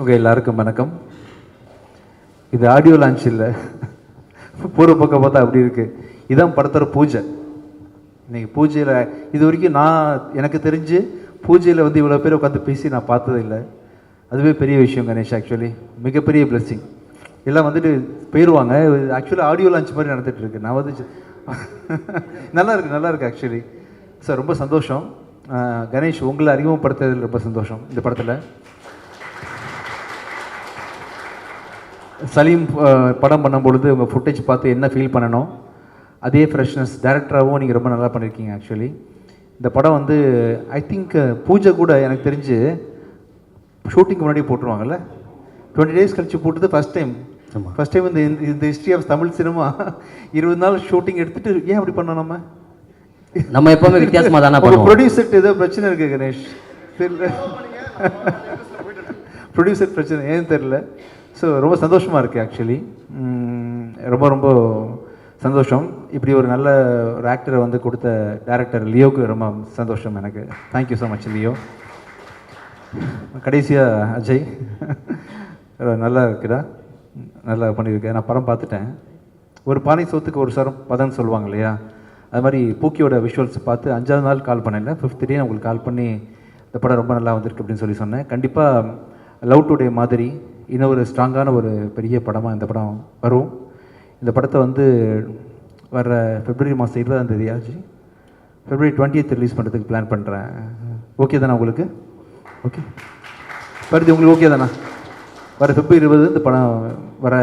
Okay, எல்லாருக்கும் வணக்கம். இது ஆடியோ லான்ச் இல்லை, பூர்வ பக்கம் பார்த்தா அப்படி இருக்குது. இதான் படத்தோட பூஜை. இன்னைக்கு பூஜையில் இது வரைக்கும் எனக்கு தெரிஞ்சு பூஜையில் வந்து இவ்வளோ பேர் உட்காந்து பேசி நான் பார்த்ததில்லை. அதுவே பெரிய விஷயம் கணேஷ். ஆக்சுவலி மிகப்பெரிய பிளெஸ்ஸிங். எல்லாம் வந்துட்டு போயிடுவாங்க. ஆக்சுவலி ஆடியோ லான்ச் மாதிரி நடந்துகிட்டு இருக்கு. நான் வந்து நல்லா இருக்கு ஆக்சுவலி. சார் ரொம்ப சந்தோஷம். கணேஷ், உங்களை அறிமுகப்படுத்துறதுல ரொம்ப சந்தோஷம். இந்த படத்தில் சலீம் படம் பண்ணும்பொழுது உங்கள் ஃபுட்டேஜ் பார்த்து என்ன ஃபீல் பண்ணணும், அதே ஃப்ரெஷ்னஸ் டேரக்டராகவும் நீங்கள் ரொம்ப நல்லா பண்ணியிருக்கீங்க. ஆக்சுவலி இந்த படம் வந்து ஐ திங்க் பூஜை கூட எனக்கு தெரிஞ்சு ஷூட்டிங்க்கு முன்னாடி போட்டுருவாங்கல்ல, 20 days கழிச்சு போட்டது ஃபஸ்ட் டைம் இந்த ஹிஸ்ட்ரி ஆஃப் தமிழ் சினிமா. 20 நாள் ஷூட்டிங் எடுத்துகிட்டு ஏன் அப்படி பண்ணோம்? நம்ம எப்போவுமே வித்தியாசமாக தானே பண்ணுவோம். ப்ரொடியூசர் ஏதோ பிரச்சனை இருக்குது கணேஷ், தெரியல. ப்ரொடியூசர் பிரச்சனை ஏன்னு தெரில. ஸோ ரொம்ப சந்தோஷமாக இருக்குது ஆக்சுவலி. ரொம்ப ரொம்ப சந்தோஷம். இப்படி ஒரு நல்ல ஒரு ஆக்டரை வந்து கொடுத்த டேரக்டர் லியோவுக்கு ரொம்ப சந்தோஷம் எனக்கு. Thank you so much Leo. கடைசியாக அஜய், நல்லா இருக்குடா, நல்லா பண்ணியிருக்கேன். நான் படம் பார்த்துட்டேன். ஒரு பானை சோத்துக்கு ஒரு சரம் பதம்னு சொல்லுவாங்க இல்லையா, அது மாதிரி பூக்கியோட விஷுவல்ஸ் பார்த்து 5வது நாள் கால் பண்ணல, 5th day உங்களுக்கு கால் பண்ணி இந்த படம் ரொம்ப நல்லா வந்திருக்கு அப்படின்னு சொல்லி சொன்னேன். கண்டிப்பாக லவ் டுடே மாதிரி இன்னும் ஒரு ஸ்ட்ராங்கான ஒரு பெரிய படமாக இந்த படம் வரும். இந்த படத்தை வந்து வர February மாதம் 20ஆம் தேதி ஆச்சு, February 20th ரிலீஸ் பண்ணுறதுக்கு பிளான் பண்ணுறேன். ஓகே தானே உங்களுக்கு? ஓகே வருது உங்களுக்கு ஓகே தானே? வர February 20 இந்த படம் வர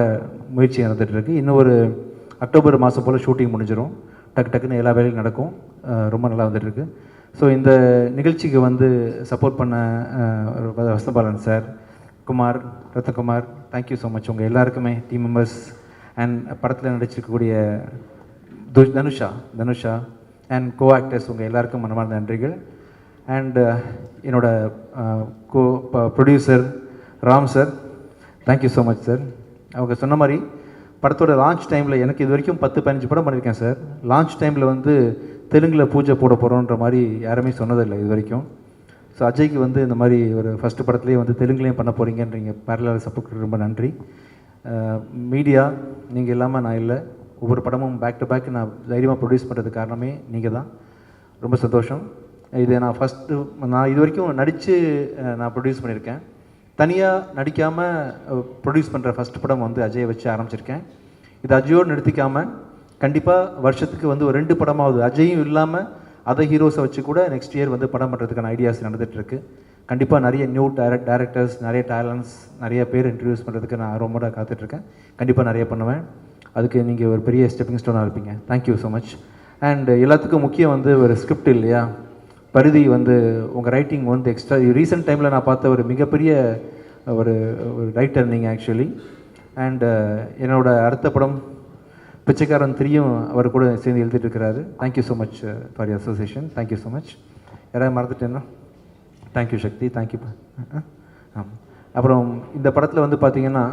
முயற்சி நடந்துகிட்ருக்கு. இன்னும் ஒரு அக்டோபர் மாதம் போல் ஷூட்டிங் முடிஞ்சிடும். டக்குன்னு எல்லா வேலையும் நடக்கும். ரொம்ப நல்லா வந்துட்டுருக்கு. ஸோ இந்த நிகழ்ச்சிக்கு வந்து சப்போர்ட் பண்ண Vasanthabalan sir, Kumar, Ratnakumar, thank you so much. உங்கள் எல்லாருக்குமே டீம் மெம்பர்ஸ் அண்ட் படத்தில் நடிச்சிருக்கக்கூடிய தனுஷா அண்ட் கோ ஆக்டர்ஸ், உங்கள் எல்லாருக்கும் மனமார்ந்த நன்றிகள். அண்ட் என்னோட producer Ram sir, thank you so much sir. அவங்க சொன்ன மாதிரி படத்தோட லான்ச் டைமில் எனக்கு இது வரைக்கும் 10-15 படம் பண்ணியிருக்கேன் சார். லான்ச் டைமில் வந்து தெலுங்கில் பூஜை போட போகிறோன்ற மாதிரி யாருமே சொன்னதில்லை இது வரைக்கும். ஸோ அஜய்க்கு வந்து இந்த மாதிரி ஒரு ஃபஸ்ட்டு படத்துலேயே வந்து தெலுங்குலேயும் பண்ண போகிறீங்கன்றீங்க. பேரலாக சப்போர்ட் ரொம்ப நன்றி. மீடியா நீங்கள் இல்லாமல் நான் இல்லை. ஒவ்வொரு படமும் பேக் டு பேக் நான் தைரியமாக ப்ரொடியூஸ் பண்ணுறதுக்கு காரணமே நீங்கள் தான். ரொம்ப சந்தோஷம். இது நான் இது வரைக்கும் நடித்து நான் ப்ரொடியூஸ் பண்ணியிருக்கேன். தனியாக நடிக்காமல் ப்ரொடியூஸ் பண்ணுற ஃபஸ்ட் படம் வந்து அஜயை வச்சு ஆரம்பிச்சிருக்கேன். இது அஜயோடு நிறுத்திக்காமல் கண்டிப்பாக வருஷத்துக்கு வந்து ஒரு 2 படமாவது அஜயும் இல்லாமல் அதை ஹீரோஸை வச்சு கூட நெக்ஸ்ட் இயர் வந்து படம் பண்ணுறதுக்கான ஐடியாஸ் நடந்துகிட்ருக்கு. கண்டிப்பாக நிறைய நியூ டேரக்டர்ஸ், நிறைய டேலண்ட்ஸ், நிறைய பேர் இன்ட்ரடியூஸ் பண்ணுறதுக்கு நான் ரொம்ப காத்துட்ருக்கேன். கண்டிப்பாக நிறைய பண்ணுவேன். அதுக்கு நீங்கள் ஒரு பெரிய ஸ்டெப்பிங் ஸ்டோனாக இருப்பீங்க. Thank you so much. அண்ட் எல்லாத்துக்கும் முக்கியம் வந்து ஒரு ஸ்கிரிப்ட் இல்லையா, பரிதி வந்து உங்கள் ரைட்டிங் வந்து எக்ஸ்ட்ரா ரீசெண்ட் டைமில் நான் பார்த்த ஒரு மிகப்பெரிய ஒரு ரைட்டர் நீங்கள் ஆக்சுவலி. அண்ட் என்னோட அடுத்த படம் பிச்சைக்காரன் 3யும் அவர் கூட சேர்ந்து எழுதிட்டு இருக்கிறாரு. Thank you so much for your association. Thank you so much. யாராவது மறந்துட்டேன்னா தேங்க்யூ சக்தி, தேங்க்யூ. அப்புறம் இந்த படத்தில் வந்து பார்த்திங்கன்னா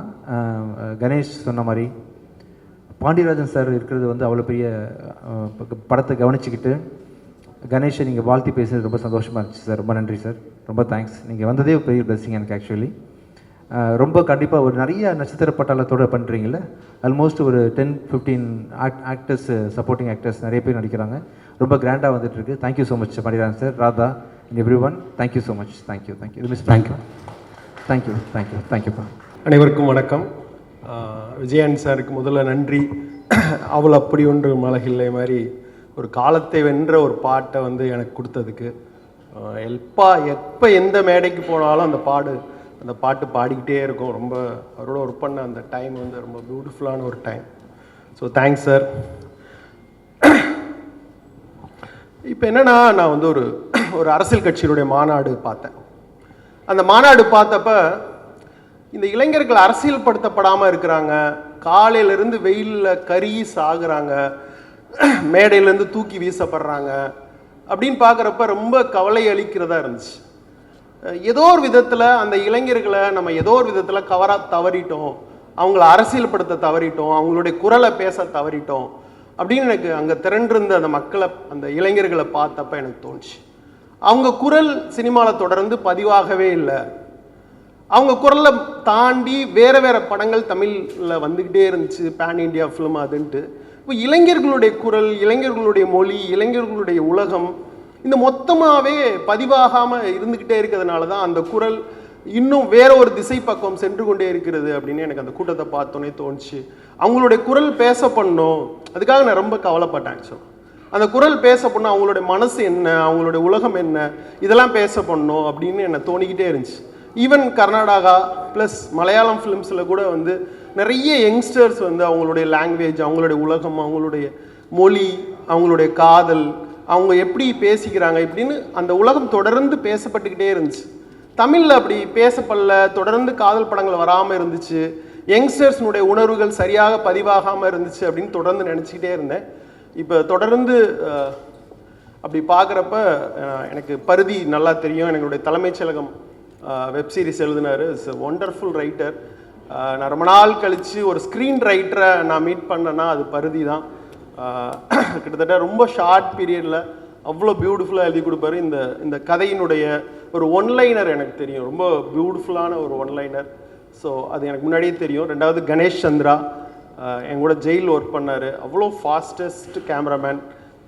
கணேஷ் சொன்ன மாதிரி பாண்டியராஜன் சார் இருக்கிறது வந்து அவ்வளோ பெரிய படத்தை கவனிச்சுக்கிட்டு கணேஷை நீங்கள் வாழ்த்தி பேசுகிறது ரொம்ப சந்தோஷமாக இருந்துச்சு சார். ரொம்ப நன்றி சார், ரொம்ப தேங்க்ஸ். நீங்கள் வந்ததே பெரிய பிளெஸிங் எனக்கு ஆக்சுவலி. ரொம்ப கண்டிப்பாக ஒரு நிறைய நட்சத்திர பட்டாளத்தோடு பண்ணுறீங்களே, ஆல்மோஸ்ட் ஒரு 10-15 ஆக்டர்ஸ், சப்போர்ட்டிங் ஆக்டர்ஸ் நிறைய பேர் நடிக்கிறாங்க. ரொம்ப கிராண்டாக வந்துட்டுருக்கு. Thank you so much Pandiarajan sir, Radha and every one. Thank you so much. Thank you. இது மிஸ் தேங்க்யூப்பா. அனைவருக்கும் வணக்கம். விஜயன் சாருக்கு முதல்ல நன்றி. அவள் அப்படி ஒன்று மலகில்லை மாதிரி ஒரு காலத்தை வென்ற ஒரு பாட்டை வந்து எனக்கு கொடுத்ததுக்கு. எப்போ எந்த மேடைக்கு போனாலும் அந்த பாட்டு பாடிக்கிட்டே இருக்கும். ரொம்ப அவரோட ஒர்க் பண்ண அந்த டைம் வந்து ரொம்ப பியூட்டிஃபுல்லான ஒரு டைம். So thanks sir. இப்போ என்னென்னா, நான் வந்து ஒரு அரசியல் கட்சியினுடைய மாநாடு பார்த்தேன். அந்த மாநாடு பார்த்தப்ப இந்த இளைஞர்கள் அரசியல் படுத்தப்படாமல் இருக்கிறாங்க. காலையிலேருந்து வெயிலில் கருகி சாகுறாங்க, மேடையிலேருந்து தூக்கி வீசப்படுறாங்க அப்படின்னு பார்க்குறப்ப ரொம்ப கவலை அளிக்கிறதா இருந்துச்சு. ஏதோ ஒரு விதத்தில் அந்த இளைஞர்களை நம்ம ஏதோ ஒரு விதத்தில் தவறிட்டோம், அவங்கள அரசியல்படுத்த தவறிட்டோம், அவங்களுடைய குரலை பேச தவறிட்டோம் அப்படின்னு எனக்கு அங்கே திரண்டிருந்த அந்த மக்களை, அந்த இளைஞர்களை பார்த்தப்ப எனக்கு தோணுச்சு. அவங்க குரல் சினிமாவில் தொடர்ந்து பதிவாகவே இல்லை. அவங்க குரலை தாண்டி வேறு வேறு படங்கள் தமிழில் வந்துக்கிட்டே இருந்துச்சு, பேன் இண்டியா ஃபிலிம் அதுன்ட்டு. இப்போ இளைஞர்களுடைய குரல், இளைஞர்களுடைய மொழி, இளைஞர்களுடைய உலகம் இந்த மொத்தமாகவே பதிவாகாமல் இருந்துக்கிட்டே இருக்கிறதுனால தான் அந்த குரல் இன்னும் வேற ஒரு திசை பக்கம் சென்று கொண்டே இருக்கிறது அப்படின்னு எனக்கு அந்த கூட்டத்தை பார்த்தோன்னே தோணுச்சு. அவங்களுடைய குரல் பேச பண்ணணும், அதுக்காக நான் ரொம்ப கவலைப்பட்டேன். ஆக்சுவலாக அந்த குரல் பேச பண்ணணும், அவங்களுடைய மனசு என்ன, அவங்களுடைய உலகம் என்ன, இதெல்லாம் பேச பண்ணணும் அப்படின்னு என்னை தோணிக்கிட்டே இருந்துச்சு. ஈவன் கர்நாடகா ப்ளஸ் மலையாளம் ஃபிலிம்ஸில் கூட வந்து நிறைய யங்ஸ்டர்ஸ் வந்து அவங்களுடைய லாங்குவேஜ், அவங்களுடைய உலகம், அவங்களுடைய மொழி, அவங்களுடைய காதல், அவங்க எப்படி பேசிக்கிறாங்க இப்படின்னு அந்த உலகம் தொடர்ந்து பேசப்பட்டுக்கிட்டே இருந்துச்சு. தமிழில் அப்படி பேசப்படல, தொடர்ந்து காதல் படங்கள் வராமல் இருந்துச்சு, யங்ஸ்டர்ஸ்னுடைய உணர்வுகள் சரியாக பதிவாகாமல் இருந்துச்சு அப்படின்னு தொடர்ந்து நினச்சிக்கிட்டே இருந்தேன். இப்போ தொடர்ந்து அப்படி பார்க்குறப்ப எனக்கு பருதி நல்லா தெரியும். எங்களுடைய தலைமைச் செயலகம் வெப் சீரிஸ் எழுதினார். It's wonderful writer. நான் ரொம்ப நாள் கழித்து ஒரு ஸ்க்ரீன் ரைட்டரை நான் மீட் பண்ணேன்னா அது பருதி தான். கிட்டத்தட்ட ரொம்ப ஷார்ட் பீரியடில் அவ்வளோ பியூட்டிஃபுல்லாக எழுதி கொடுப்பாரு. இந்த கதையினுடைய ஒரு ஒன்லைனர் எனக்கு தெரியும், ரொம்ப பியூட்டிஃபுல்லான ஒரு ஒன்லைனர். ஸோ அது எனக்கு முன்னாடியே தெரியும். ரெண்டாவது கணேஷ் சந்திரா என் கூட ஜெயில் ஒர்க் பண்ணார். அவ்வளோ ஃபாஸ்டஸ்ட் கேமராமேன்,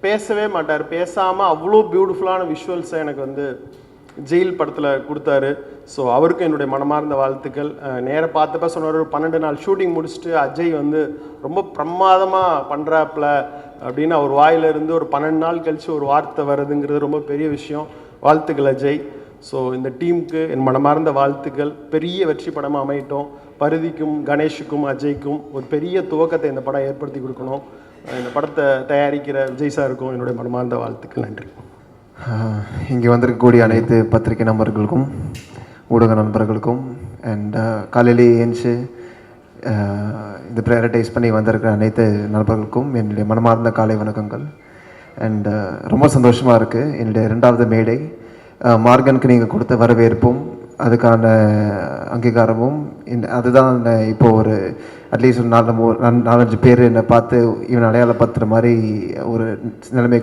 பேசவே மாட்டார், பேசாமல் அவ்வளோ பியூட்டிஃபுல்லான விஷுவல்ஸை எனக்கு வந்து ஜெயில் படத்தில் கொடுத்தாரு. ஸோ அவருக்கும் என்னுடைய மனமார்ந்த வாழ்த்துக்கள். நேராக பார்த்தப்ப சொன்னார், ஒரு 12 நாள் ஷூட்டிங் முடிச்சுட்டு அஜய் வந்து ரொம்ப பிரமாதமாக பண்ணுறாப்புல அப்படின்னு அவர் வாயிலிருந்து ஒரு 12 நாள் கழித்து ஒரு வார்த்தை வருதுங்கிறது ரொம்ப பெரிய விஷயம். வாழ்த்துக்கள் அஜய். ஸோ இந்த டீமுக்கு என் மனமார்ந்த வாழ்த்துக்கள். பெரிய வெற்றி படமாக அமையட்டும். பருதிக்கும் கணேஷுக்கும் அஜய்க்கும் ஒரு பெரிய துவக்கத்தை இந்த படம் ஏற்படுத்தி கொடுக்கணும். இந்த படத்தை தயாரிக்கிற விஜய் சாருக்கும் என்னுடைய மனமார்ந்த வாழ்த்துக்கள். நன்றி. இங்கே வந்திருக்கக்கூடிய அனைத்து பத்திரிகை நண்பர்களுக்கும் ஊடக நண்பர்களுக்கும் அண்ட் காலையிலேயே ஏஞ்சி இது ப்ரையாரிட்டைஸ் பண்ணி வந்திருக்கிற அனைத்து நண்பர்களுக்கும் என்னுடைய மனமார்ந்த காலை வணக்கங்கள். அண்ட் ரொம்ப சந்தோஷமாக இருக்குது. என்னுடைய 2வது மேடை மார்கனுக்கு நீங்கள் கொடுத்த வரவேற்பும் அதுக்கான அங்கீகாரமும் அதுதான் இப்போது ஒரு அட்லீஸ்ட் ஒரு 4-5 பேர் என்னை பார்த்து இவன் அடையாளப்படுத்துகிற மாதிரி ஒரு நிலைமை